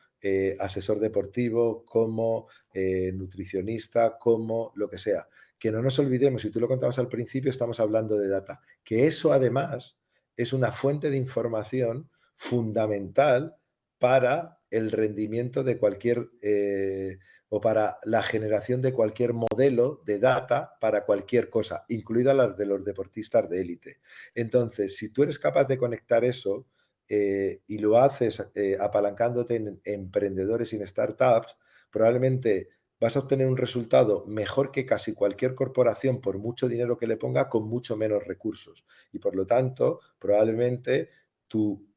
asesor deportivo, como nutricionista, como lo que sea. que no nos olvidemos, y tú lo contabas al principio, estamos hablando de data, que eso además es una fuente de información fundamental para el rendimiento de cualquier o para la generación de cualquier modelo de data para cualquier cosa, incluida las de los deportistas de élite. Entonces, si tú eres capaz de conectar eso y lo haces apalancándote en emprendedores y en startups, probablemente vas a obtener un resultado mejor que casi cualquier corporación por mucho dinero que le ponga con mucho menos recursos. Y por lo tanto, probablemente tu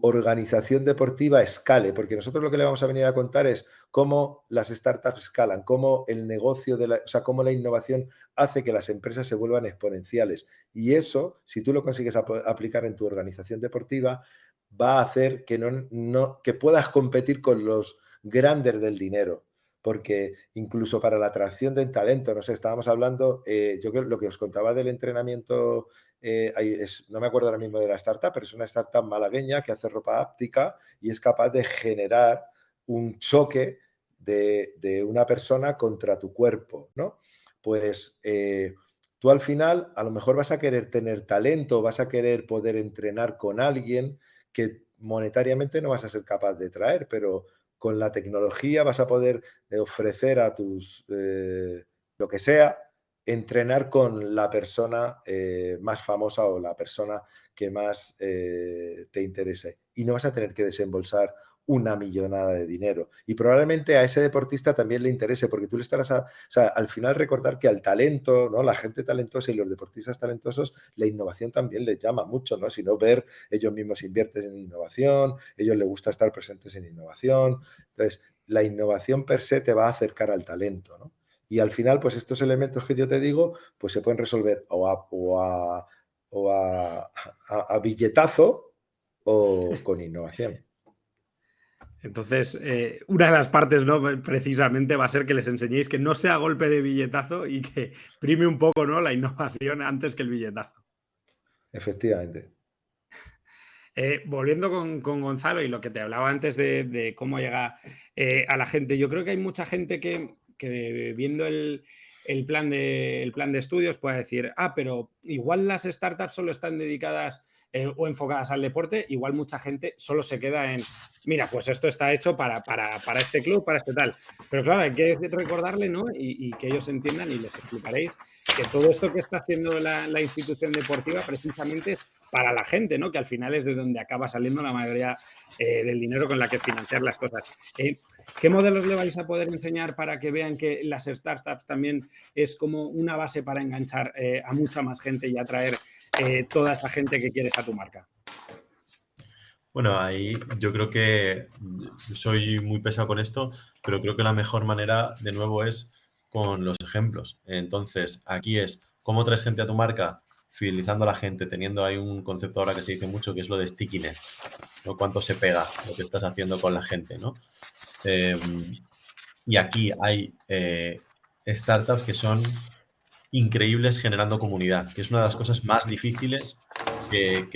organización deportiva escale, porque nosotros lo que le vamos a venir a contar es cómo las startups escalan, cómo el negocio, o sea, cómo la innovación hace que las empresas se vuelvan exponenciales. Y eso, si tú lo consigues aplicar en tu organización deportiva, va a hacer que, que puedas competir con los grandes del dinero. Porque incluso para la atracción del talento, no sé, estábamos hablando, yo creo lo que os contaba del entrenamiento, no me acuerdo ahora mismo de la startup, pero es una startup malagueña que hace ropa áptica y es capaz de generar un choque de una persona contra tu cuerpo, ¿no? Pues tú al final a lo mejor vas a querer tener talento, vas a querer poder entrenar con alguien que monetariamente no vas a ser capaz de traer, pero con la tecnología vas a poder ofrecer a tus, lo que sea, entrenar con la persona más famosa o la persona que más te interese. Y no vas a tener que desembolsar una millonada de dinero. Y probablemente a ese deportista también le interese, porque tú le estarás o sea, al final recordar que al talento, ¿no? La gente talentosa y los deportistas talentosos, la innovación también les llama mucho, ¿no? Si no ver, ellos mismos invierten en innovación, ellos les gusta estar presentes en innovación. Entonces, la innovación per se te va a acercar al talento, ¿no? Y al final, pues estos elementos que yo te digo, pues se pueden resolver a billetazo o con innovación. Entonces, una de las partes, ¿no? Precisamente va a ser que les enseñéis que no sea golpe de billetazo y que prime un poco, ¿no? La innovación antes que el billetazo. Efectivamente. Volviendo con Gonzalo y lo que te hablaba antes de cómo llega a la gente, yo creo que hay mucha gente que viendo el plan de estudios puede decir, pero igual las startups solo están dedicadas o enfocadas al deporte, igual mucha gente solo se queda en, mira, pues esto está hecho para este club, para este tal. Pero claro, hay que recordarle, ¿no? Y que ellos entiendan y les explicaréis que todo esto que está haciendo la institución deportiva precisamente es para la gente, ¿no? Que al final es de donde acaba saliendo la mayoría del dinero con la que financiar las cosas. ¿Qué modelos le vais a poder enseñar para que vean que las startups también es como una base para enganchar a mucha más gente y atraer toda esa gente que quieres a tu marca? Bueno, ahí yo creo que soy muy pesado con esto, pero creo que la mejor manera, de nuevo, es con los ejemplos. Entonces, aquí es cómo traes gente a tu marca, fidelizando a la gente, teniendo ahí un concepto ahora que se dice mucho, que es lo de stickiness, ¿no? Cuánto se pega lo que estás haciendo con la gente, ¿no? Y aquí hay startups que son increíbles generando comunidad, que es una de las cosas más difíciles que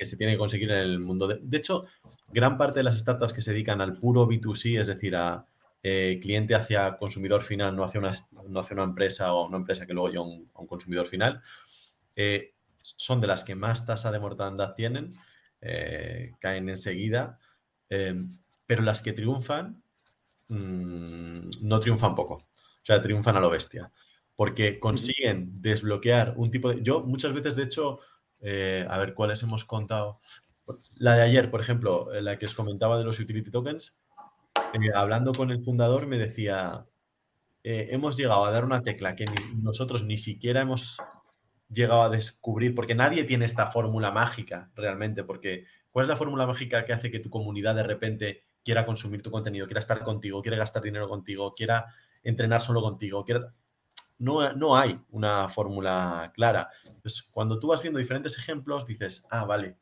se tiene que conseguir en el mundo. De hecho, gran parte de las startups que se dedican al puro B2C, es decir, a cliente hacia consumidor final, no hacia una empresa o una empresa que luego lleva a un consumidor final, son de las que más tasa de mortandad tienen, caen enseguida, pero las que triunfan no triunfan poco, o sea, triunfan a lo bestia, porque consiguen desbloquear un tipo de... Yo muchas veces, de hecho, a ver cuáles hemos contado. La de ayer, por ejemplo, la que os comentaba de los utility tokens, hablando con el fundador me decía, hemos llegado a dar una tecla que nosotros ni siquiera hemos llegado a descubrir, porque nadie tiene esta fórmula mágica realmente, porque ¿cuál es la fórmula mágica que hace que tu comunidad de repente quiera consumir tu contenido, quiera estar contigo, quiera gastar dinero contigo, quiera entrenar solo contigo? No hay una fórmula clara. Entonces, cuando tú vas viendo diferentes ejemplos, dices, vale,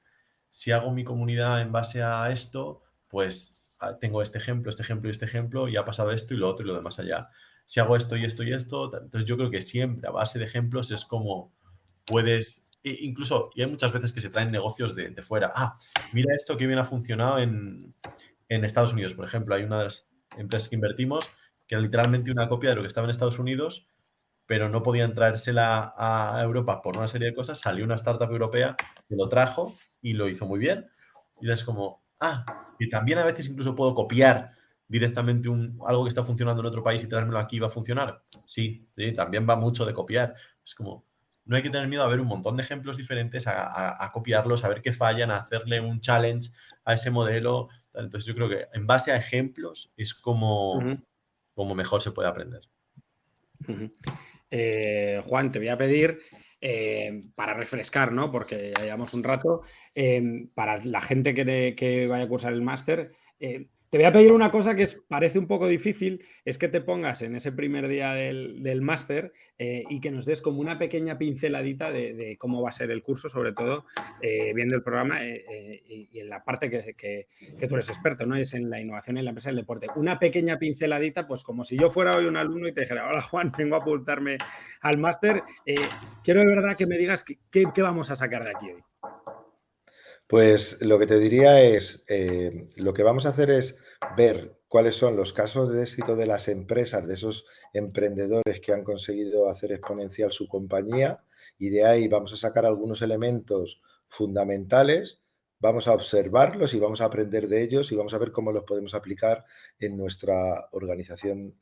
si hago mi comunidad en base a esto, pues tengo este ejemplo y este ejemplo, y ha pasado esto y lo otro y lo demás allá. Si hago esto y esto y esto, entonces yo creo que siempre a base de ejemplos es como puedes, incluso, y hay muchas veces que se traen negocios de fuera. Mira esto que bien ha funcionado en Estados Unidos, por ejemplo. Hay una de las empresas que invertimos que era literalmente una copia de lo que estaba en Estados Unidos, pero no podían traérsela a Europa por una serie de cosas. Salió una startup europea que lo trajo y lo hizo muy bien. Y es como, que también a veces incluso puedo copiar directamente algo que está funcionando en otro país y traérmelo aquí y va a funcionar. Sí, sí, también va mucho de copiar. Es como, no hay que tener miedo a ver un montón de ejemplos diferentes, a copiarlos, a ver qué fallan, a hacerle un challenge a ese modelo. Entonces yo creo que en base a ejemplos es como, como mejor se puede aprender. Juan, te voy a pedir para refrescar, ¿no? Porque ya llevamos un rato, para la gente que vaya a cursar el máster, te voy a pedir una cosa que parece un poco difícil, es que te pongas en ese primer día del máster y que nos des como una pequeña pinceladita de cómo va a ser el curso, sobre todo viendo el programa y en la parte que tú eres experto, ¿no? Es en la innovación en la empresa del deporte. Una pequeña pinceladita, pues como si yo fuera hoy un alumno y te dijera, hola Juan, vengo a apuntarme al máster. Quiero de verdad que me digas qué vamos a sacar de aquí hoy. Pues lo que te diría es, lo que vamos a hacer es ver cuáles son los casos de éxito de las empresas, de esos emprendedores que han conseguido hacer exponencial su compañía, y de ahí vamos a sacar algunos elementos fundamentales, vamos a observarlos y vamos a aprender de ellos y vamos a ver cómo los podemos aplicar en nuestra organización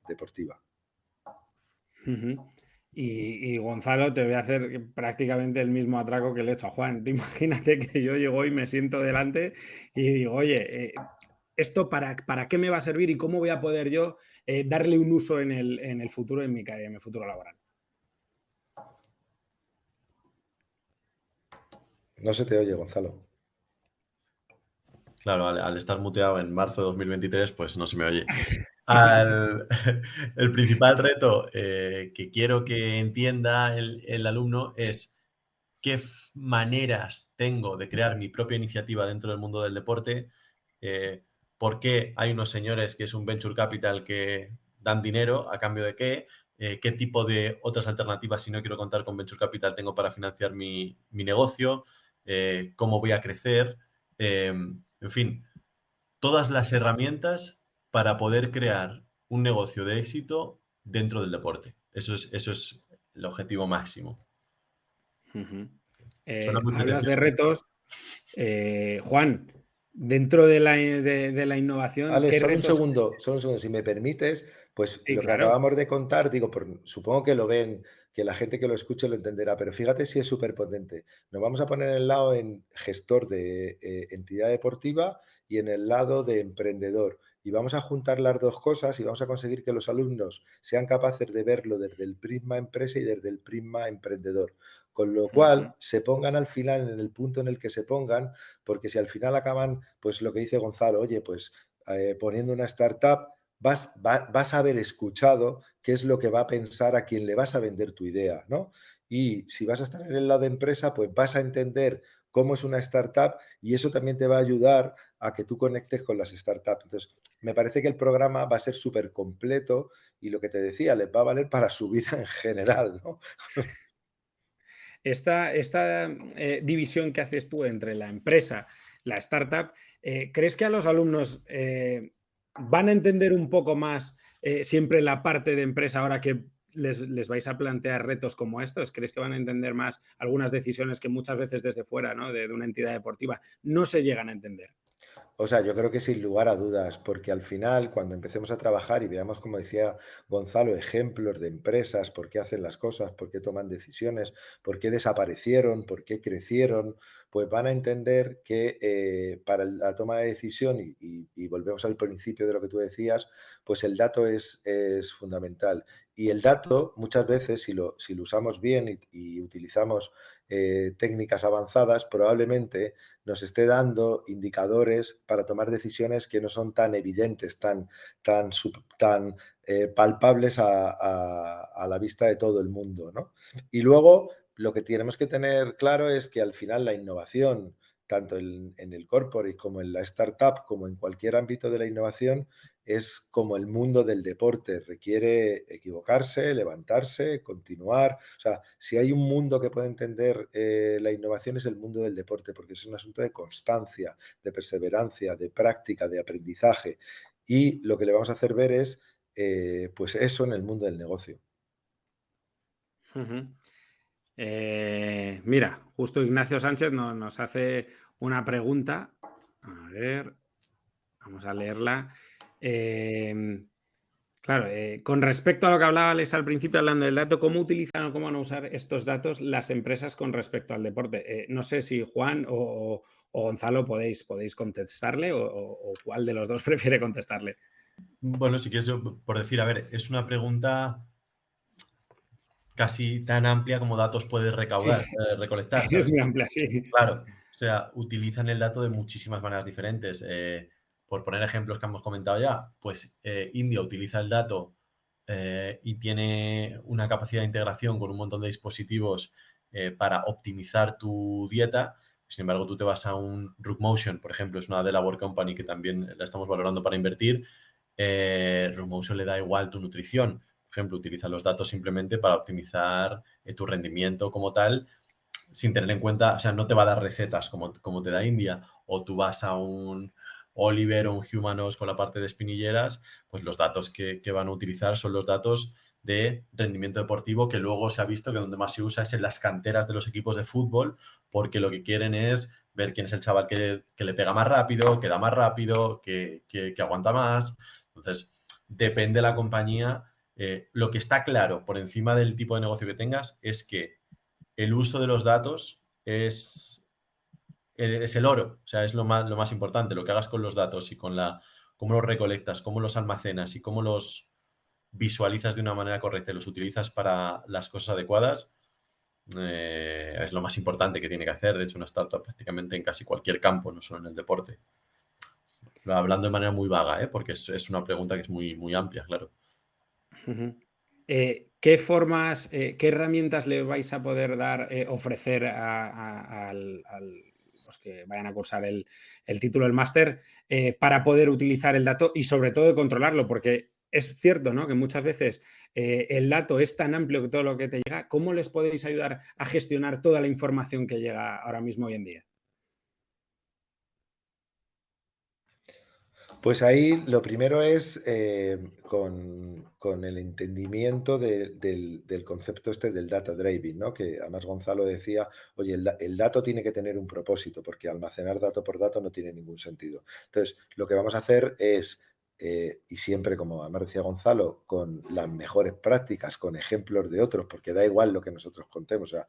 deportiva. Y Gonzalo, te voy a hacer prácticamente el mismo atraco que le he hecho a Juan. Te imagínate que yo llego y me siento delante y digo, oye, ¿esto para qué me va a servir y cómo voy a poder yo darle un uso en el futuro, en mi futuro laboral? No se te oye, Gonzalo. Claro, al estar muteado en marzo de 2023, pues no se me oye. El principal reto que quiero que entienda el alumno es qué maneras tengo de crear mi propia iniciativa dentro del mundo del deporte, por qué hay unos señores que es un venture capital que dan dinero a cambio de qué tipo de otras alternativas, si no quiero contar con venture capital, tengo para financiar mi negocio, cómo voy a crecer, en fin, todas las herramientas para poder crear un negocio de éxito dentro del deporte. Eso es el objetivo máximo. Suena muy Hablas de pretencioso. retos. Juan, dentro de la innovación, Alex, ¿qué retos? solo un segundo, si me permites, pues Sí, lo que claro. acabamos de contar, digo, supongo que lo ven, que la gente que lo escuche lo entenderá, pero fíjate si es súper potente. Nos vamos a poner en el lado en gestor de entidad deportiva y en el lado de emprendedor. Y vamos a juntar las dos cosas y vamos a conseguir que los alumnos sean capaces de verlo desde el prisma empresa y desde el prisma emprendedor. Con lo cual, se pongan al final en el punto en el que se pongan, porque si al final acaban, pues lo que dice Gonzalo, oye, pues poniendo una startup, vas a haber escuchado qué es lo que va a pensar a quien le vas a vender tu idea, ¿no? Y si vas a estar en el lado de empresa, pues vas a entender cómo es una startup y eso también te va a ayudar a que tú conectes con las startups. Entonces, me parece que el programa va a ser súper completo y lo que te decía, les va a valer para su vida en general, ¿no? Esta división que haces tú entre la empresa, la startup, ¿crees que a los alumnos van a entender un poco más siempre la parte de empresa ahora que les vais a plantear retos como estos? ¿Crees que van a entender más algunas decisiones que muchas veces desde fuera, ¿no? de una entidad deportiva no se llegan a entender? O sea, yo creo que sin lugar a dudas, porque al final, cuando empecemos a trabajar y veamos, como decía Gonzalo, ejemplos de empresas, por qué hacen las cosas, por qué toman decisiones, por qué desaparecieron, por qué crecieron, pues van a entender que para la toma de decisión, y volvemos al principio de lo que tú decías, pues el dato es fundamental. Y el dato, muchas veces, si lo usamos bien y utilizamos técnicas avanzadas, probablemente nos esté dando indicadores para tomar decisiones que no son tan evidentes, tan palpables a la vista de todo el mundo, ¿no? Y luego lo que tenemos que tener claro es que al final la innovación, tanto en el corporate como en la startup, como en cualquier ámbito de la innovación, es como el mundo del deporte, requiere equivocarse, levantarse, continuar. O sea, si hay un mundo que puede entender la innovación es el mundo del deporte, porque es un asunto de constancia, de perseverancia, de práctica, de aprendizaje. Y lo que le vamos a hacer ver es, pues eso en el mundo del negocio. Ujú. Mira, justo Ignacio Sánchez nos hace una pregunta. A ver, vamos a leerla. Claro, con respecto a lo que hablaba Alex al principio, hablando del dato, ¿cómo utilizan o cómo van a usar estos datos las empresas con respecto al deporte? No sé si Juan o Gonzalo podéis contestarle o cuál de los dos prefiere contestarle. Bueno, si quieres, por decir, a ver, es una pregunta casi tan amplia como datos puedes Sí, recolectar, es ¿sabes? muy amplia, sí. Claro, o sea, utilizan el dato de muchísimas maneras diferentes. Por poner ejemplos que hemos comentado ya, pues India utiliza el dato y tiene una capacidad de integración con un montón de dispositivos para optimizar tu dieta. Sin embargo, tú te vas a un RookMotion, por ejemplo, es una Delaware Company que también la estamos valorando para invertir. RookMotion le da igual tu nutrición. Por ejemplo, utiliza los datos simplemente para optimizar tu rendimiento como tal, sin tener en cuenta, o sea, no te va a dar recetas como te da India, o tú vas a un Oliver o un Humanos con la parte de espinilleras, pues los datos que van a utilizar son los datos de rendimiento deportivo, que luego se ha visto que donde más se usa es en las canteras de los equipos de fútbol, porque lo que quieren es ver quién es el chaval que le pega más rápido, que da más rápido, que aguanta más. Entonces, depende de la compañía. Lo que está claro por encima del tipo de negocio que tengas es que el uso de los datos es el oro, o sea, es lo más importante, lo que hagas con los datos y cómo los recolectas, cómo los almacenas y cómo los visualizas de una manera correcta y los utilizas para las cosas adecuadas, es lo más importante que tiene que hacer, de hecho, una startup prácticamente en casi cualquier campo, no solo en el deporte. Pero hablando de manera muy vaga, porque es una pregunta que es muy, muy amplia, claro. Ujú. ¿Qué formas, qué herramientas le vais a poder dar, ofrecer a los que vayan a cursar el título del máster para poder utilizar el dato y sobre todo de controlarlo? Porque es cierto, ¿no?, que muchas veces el dato es tan amplio que todo lo que te llega. ¿Cómo les podéis ayudar a gestionar toda la información que llega ahora mismo hoy en día? Pues ahí lo primero es con el entendimiento del concepto este del data driving, ¿no? Que además Gonzalo decía, oye, el dato tiene que tener un propósito, porque almacenar dato por dato no tiene ningún sentido. Entonces, lo que vamos a hacer es, y siempre, como además decía Gonzalo, con las mejores prácticas, con ejemplos de otros, porque da igual lo que nosotros contemos. O sea,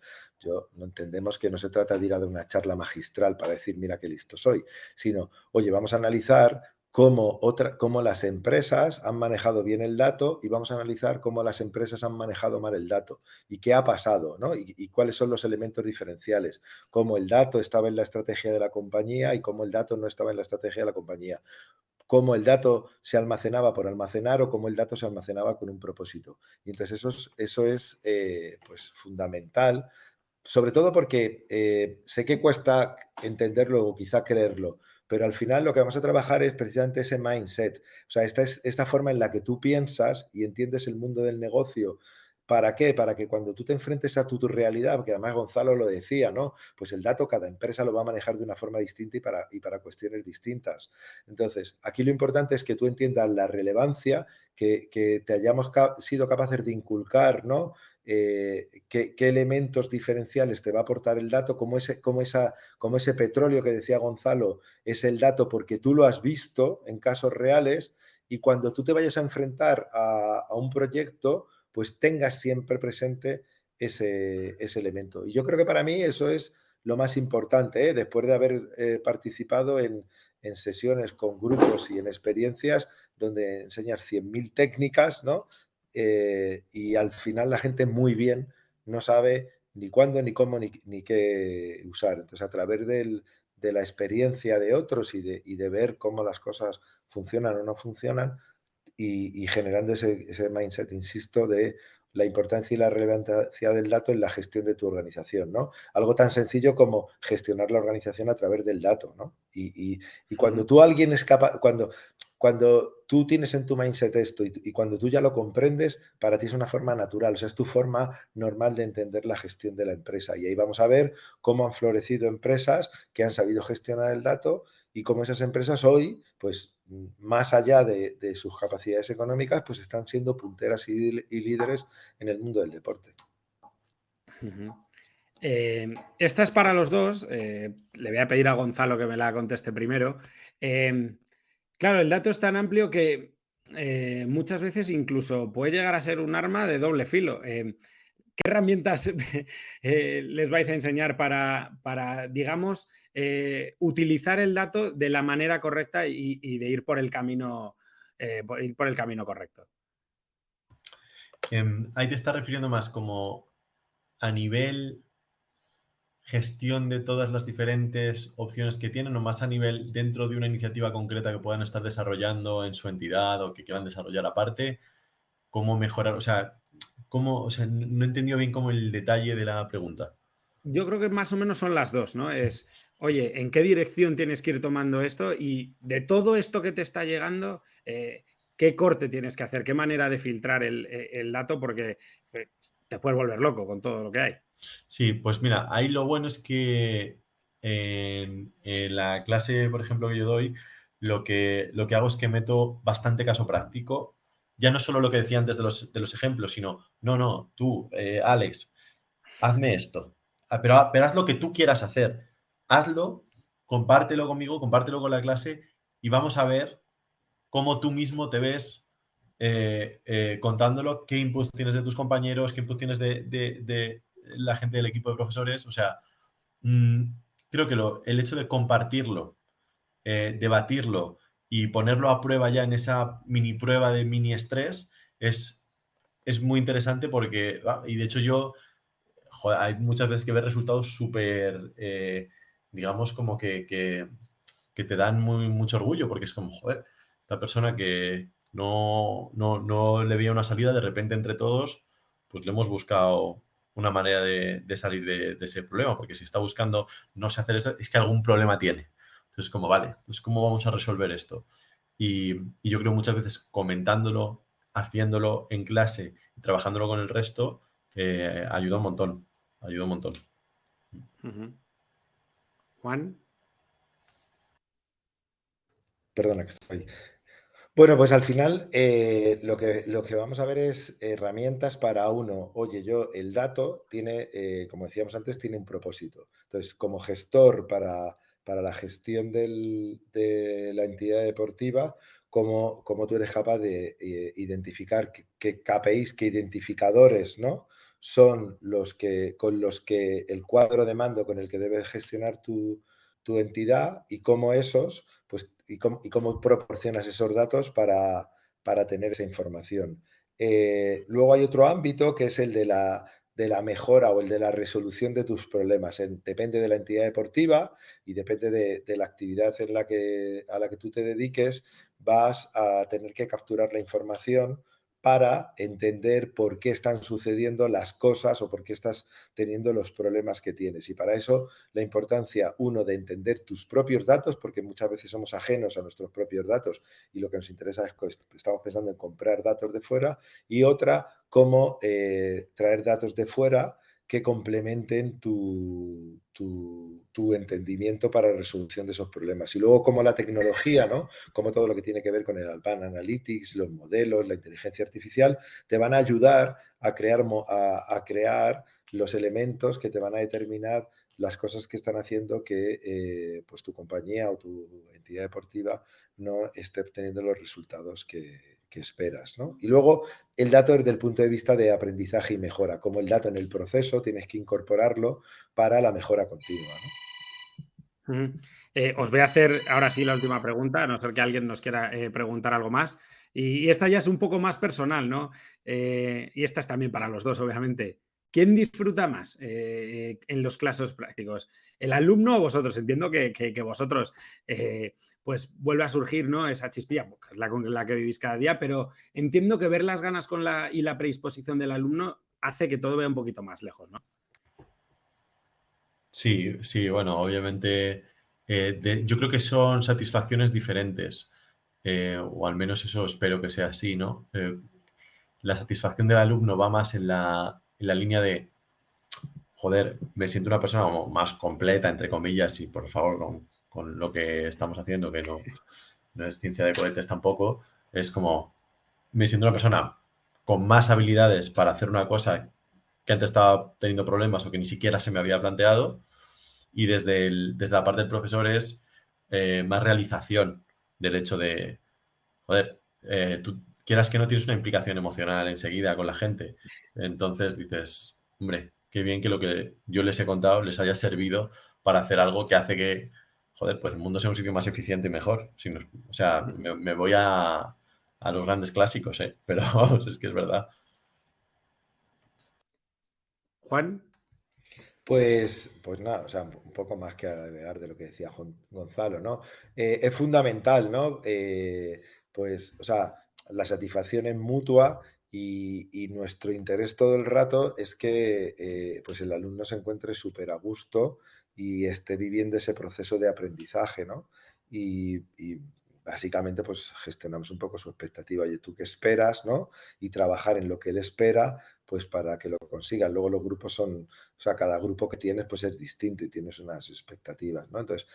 no entendemos que no se trata de ir a dar una charla magistral para decir, mira qué listo soy, sino, oye, vamos a analizar cómo las empresas han manejado bien el dato y vamos a analizar cómo las empresas han manejado mal el dato y qué ha pasado, ¿no? Y cuáles son los elementos diferenciales, cómo el dato estaba en la estrategia de la compañía y cómo el dato no estaba en la estrategia de la compañía, cómo el dato se almacenaba por almacenar o cómo el dato se almacenaba con un propósito. Y entonces eso es pues fundamental, sobre todo porque sé que cuesta entenderlo o quizá creerlo, pero al final lo que vamos a trabajar es precisamente ese mindset, o sea, esta forma en la que tú piensas y entiendes el mundo del negocio. ¿Para qué? Para que cuando tú te enfrentes a tu realidad, porque además Gonzalo lo decía, ¿no? Pues el dato cada empresa lo va a manejar de una forma distinta y para cuestiones distintas. Entonces, aquí lo importante es que tú entiendas la relevancia, que te hayamos sido capaces de inculcar, ¿no? Qué elementos diferenciales te va a aportar el dato, como ese petróleo que decía Gonzalo es el dato porque tú lo has visto en casos reales, y cuando tú te vayas a enfrentar a un proyecto, pues tengas siempre presente ese elemento. Y yo creo que para mí eso es lo más importante, después de haber participado en sesiones con grupos y en experiencias donde enseñas 100.000 técnicas, ¿no? Y al final la gente muy bien no sabe ni cuándo, ni cómo, ni qué usar. Entonces, a través de la experiencia de otros y de ver cómo las cosas funcionan o no funcionan, y generando ese mindset, insisto, de la importancia y la relevancia del dato en la gestión de tu organización, ¿no? Algo tan sencillo como gestionar la organización a través del dato, ¿no? Y cuando tú alguien es capaz, cuando tú tienes en tu mindset esto y cuando tú ya lo comprendes, para ti es una forma natural, o sea, es tu forma normal de entender la gestión de la empresa. Y ahí vamos a ver cómo han florecido empresas que han sabido gestionar el dato y cómo esas empresas hoy, pues más allá de sus capacidades económicas, pues están siendo punteras y líderes en el mundo del deporte. Ujú. Esta es para los dos. Le voy a pedir a Gonzalo que me la conteste primero. Claro, el dato es tan amplio que muchas veces incluso puede llegar a ser un arma de doble filo. ¿Qué herramientas les vais a enseñar para digamos, utilizar el dato de la manera correcta y de ir por el camino, ir por el camino correcto? Ahí te estás refiriendo más como a nivel gestión de todas las diferentes opciones que tienen o más a nivel dentro de una iniciativa concreta que puedan estar desarrollando en su entidad o que quieran desarrollar aparte, cómo mejorar, o sea, no he entendido bien como el detalle de la pregunta. Yo creo que más o menos son las dos, ¿no? Es, oye, ¿en qué dirección tienes que ir tomando esto? Y de todo esto que te está llegando, ¿qué corte tienes que hacer? ¿Qué manera de filtrar el dato? Porque te puedes volver loco con todo lo que hay. Sí, pues mira, ahí lo bueno es que en la clase, por ejemplo, que yo doy, lo que hago es que meto bastante caso práctico. Ya no solo lo que decía antes de los ejemplos, sino, no, tú, Alex, hazme esto. Pero haz lo que tú quieras hacer. Hazlo, compártelo conmigo, compártelo con la clase y vamos a ver cómo tú mismo te ves contándolo, qué inputs tienes de tus compañeros, qué inputs tienes de la gente del equipo de profesores. O sea, mmm, creo que el hecho de compartirlo, debatirlo y ponerlo a prueba ya en esa mini prueba de mini estrés es muy interesante porque, y de hecho joder, hay muchas veces que ves resultados súper, digamos, como que te dan mucho orgullo, porque es como, joder, esta persona que no le veía una salida, de repente entre todos, pues le hemos buscado una manera de salir de ese problema, porque si está buscando no sé hacer eso, es que algún problema tiene. Entonces, como, vale, entonces, ¿cómo vamos a resolver esto? Y yo creo muchas veces comentándolo, haciéndolo en clase y trabajándolo con el resto, ayuda un montón, ayuda un montón. Ujú. Juan. Perdona que estoy. Bueno, pues al final lo que vamos a ver es herramientas para uno. Oye, el dato tiene, como decíamos antes, tiene un propósito. Entonces, como gestor para la gestión de la entidad deportiva, cómo tú eres capaz de identificar qué KPIs, qué identificadores, ¿no? Son con los que el cuadro de mando con el que debes gestionar tu entidad y cómo esos pues, y cómo proporcionas esos datos para tener esa información. Luego hay otro ámbito que es el de la mejora o el de la resolución de tus problemas. Depende de la entidad deportiva y depende de la actividad a la que tú te dediques, vas a tener que capturar la información para entender por qué están sucediendo las cosas o por qué estás teniendo los problemas que tienes. Y para eso la importancia, uno, de entender tus propios datos, porque muchas veces somos ajenos a nuestros propios datos y lo que nos interesa es que estamos pensando en comprar datos de fuera, y otra, cómo traer datos de fuera que complementen tu entendimiento para la resolución de esos problemas. Y luego como la tecnología, ¿no? Como todo lo que tiene que ver con el Advanced Analytics, los modelos, la inteligencia artificial, te van a ayudar a crear los elementos que te van a determinar las cosas que están haciendo que pues tu compañía o tu entidad deportiva no esté obteniendo los resultados que esperas, ¿no? Y luego el dato desde el punto de vista de aprendizaje y mejora, como el dato en el proceso tienes que incorporarlo para la mejora continua, ¿no? Ujú. Os voy a hacer ahora sí la última pregunta, a no ser que alguien nos quiera preguntar algo más. Y esta ya es un poco más personal, ¿no? Y esta es también para los dos, obviamente. ¿Quién disfruta más en los casos prácticos? ¿El alumno o vosotros? Entiendo que vosotros, pues vuelve a surgir, ¿no? Esa chispilla, porque es con la que vivís cada día, pero entiendo que ver las ganas y la predisposición del alumno hace que todo vaya un poquito más lejos, ¿no? Sí, sí, bueno, obviamente yo creo que son satisfacciones diferentes, o al menos eso espero que sea así, ¿no? La satisfacción del alumno va más en la línea de, joder, me siento una persona como más completa, entre comillas, y por favor, con lo que estamos haciendo, que no es ciencia de cohetes tampoco, es como, me siento una persona con más habilidades para hacer una cosa que antes estaba teniendo problemas o que ni siquiera se me había planteado. Y desde la parte del profesor es más realización del hecho de, joder, tú quieras que no tienes una implicación emocional enseguida con la gente. Entonces dices, hombre, qué bien que lo que yo les he contado les haya servido para hacer algo que hace que, joder, pues el mundo sea un sitio más eficiente y mejor. O sea, me voy a los grandes clásicos, ¿eh? Pero vamos, es que es verdad. Juan. Pues nada, o sea, un poco más que agregar de lo que decía Gonzalo, ¿no? Es fundamental, ¿no? Pues, o sea, la satisfacción es mutua y nuestro interés todo el rato es que pues el alumno se encuentre súper a gusto y esté viviendo ese proceso de aprendizaje, ¿no? Y básicamente pues gestionamos un poco su expectativa. Oye, ¿tú qué esperas, no? Y trabajar en lo que él espera, pues para que lo consigan. Luego los grupos son, o sea, cada grupo que tienes pues es distinto y tienes unas expectativas, ¿no? Entonces,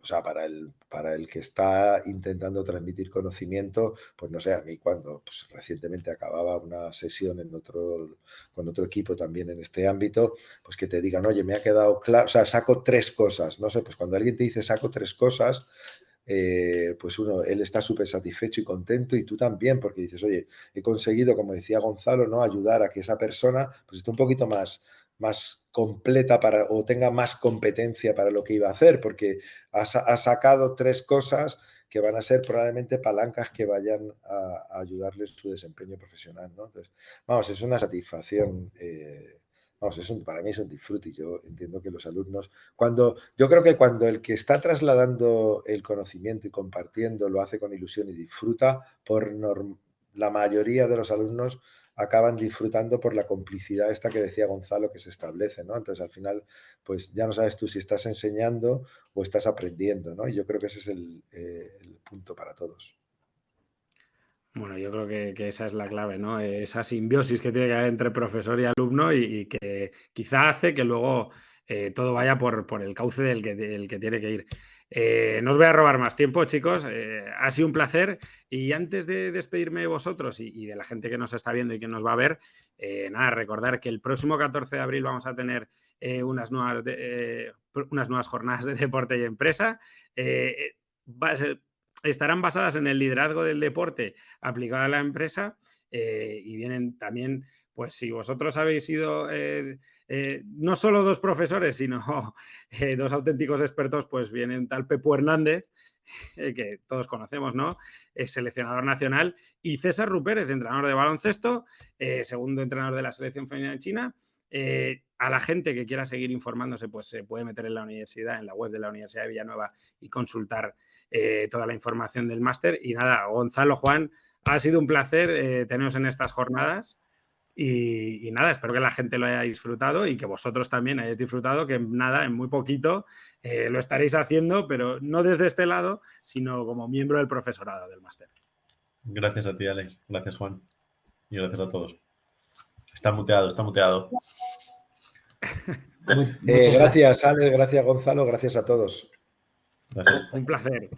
o sea, para el que está intentando transmitir conocimiento, pues no sé, a mí cuando pues, recientemente acababa una sesión con otro equipo también en este ámbito, pues que te digan, oye, me ha quedado claro, o sea, saco 3 cosas, no sé, pues cuando alguien te dice saco 3 cosas, pues él está súper satisfecho y contento y tú también, porque dices, oye, he conseguido, como decía Gonzalo, ¿no? Ayudar a que esa persona pues esté un poquito más completa o tenga más competencia para lo que iba a hacer, porque ha sacado 3 cosas que van a ser probablemente palancas que vayan a ayudarle en su desempeño profesional, ¿no? Entonces, vamos, es una satisfacción, vamos, para mí es un disfrute y yo entiendo que los alumnos yo creo que cuando el que está trasladando el conocimiento y compartiendo lo hace con ilusión y disfruta, la mayoría de los alumnos acaban disfrutando por la complicidad esta que decía Gonzalo que se establece, ¿no? Entonces al final, pues ya no sabes tú si estás enseñando o estás aprendiendo, ¿no? Y yo creo que ese es el punto para todos. Bueno, yo creo que esa es la clave, ¿no? Esa simbiosis que tiene que haber entre profesor y alumno y que quizá hace que luego todo vaya por el cauce del que tiene que ir. No os voy a robar más tiempo, chicos. Ha sido un placer. Y antes de despedirme de vosotros y de la gente que nos está viendo y que nos va a ver, nada, recordar que el próximo 14 de abril vamos a tener unas nuevas jornadas de deporte y empresa. Va a ser, estarán basadas en el liderazgo del deporte aplicado a la empresa y vienen también, pues si vosotros habéis sido no solo 2 profesores, sino 2 auténticos expertos, pues vienen tal Pepu Hernández, que todos conocemos, ¿no? Seleccionador nacional, y César Rupérez, entrenador de baloncesto, segundo entrenador de la selección femenina de China. A la gente que quiera seguir informándose, pues se puede meter en la universidad, en la web de la Universidad de Villanueva y consultar toda la información del máster. Y nada, Gonzalo, Juan, ha sido un placer teneros en estas jornadas y nada, espero que la gente lo haya disfrutado y que vosotros también hayáis disfrutado, que nada, en muy poquito lo estaréis haciendo, pero no desde este lado, sino como miembro del profesorado del máster. Gracias a ti, Alex. Gracias, Juan. Y gracias a todos. Está muteado, está muteado. Gracias, Alex, gracias, Gonzalo, gracias a todos. Gracias. Un placer.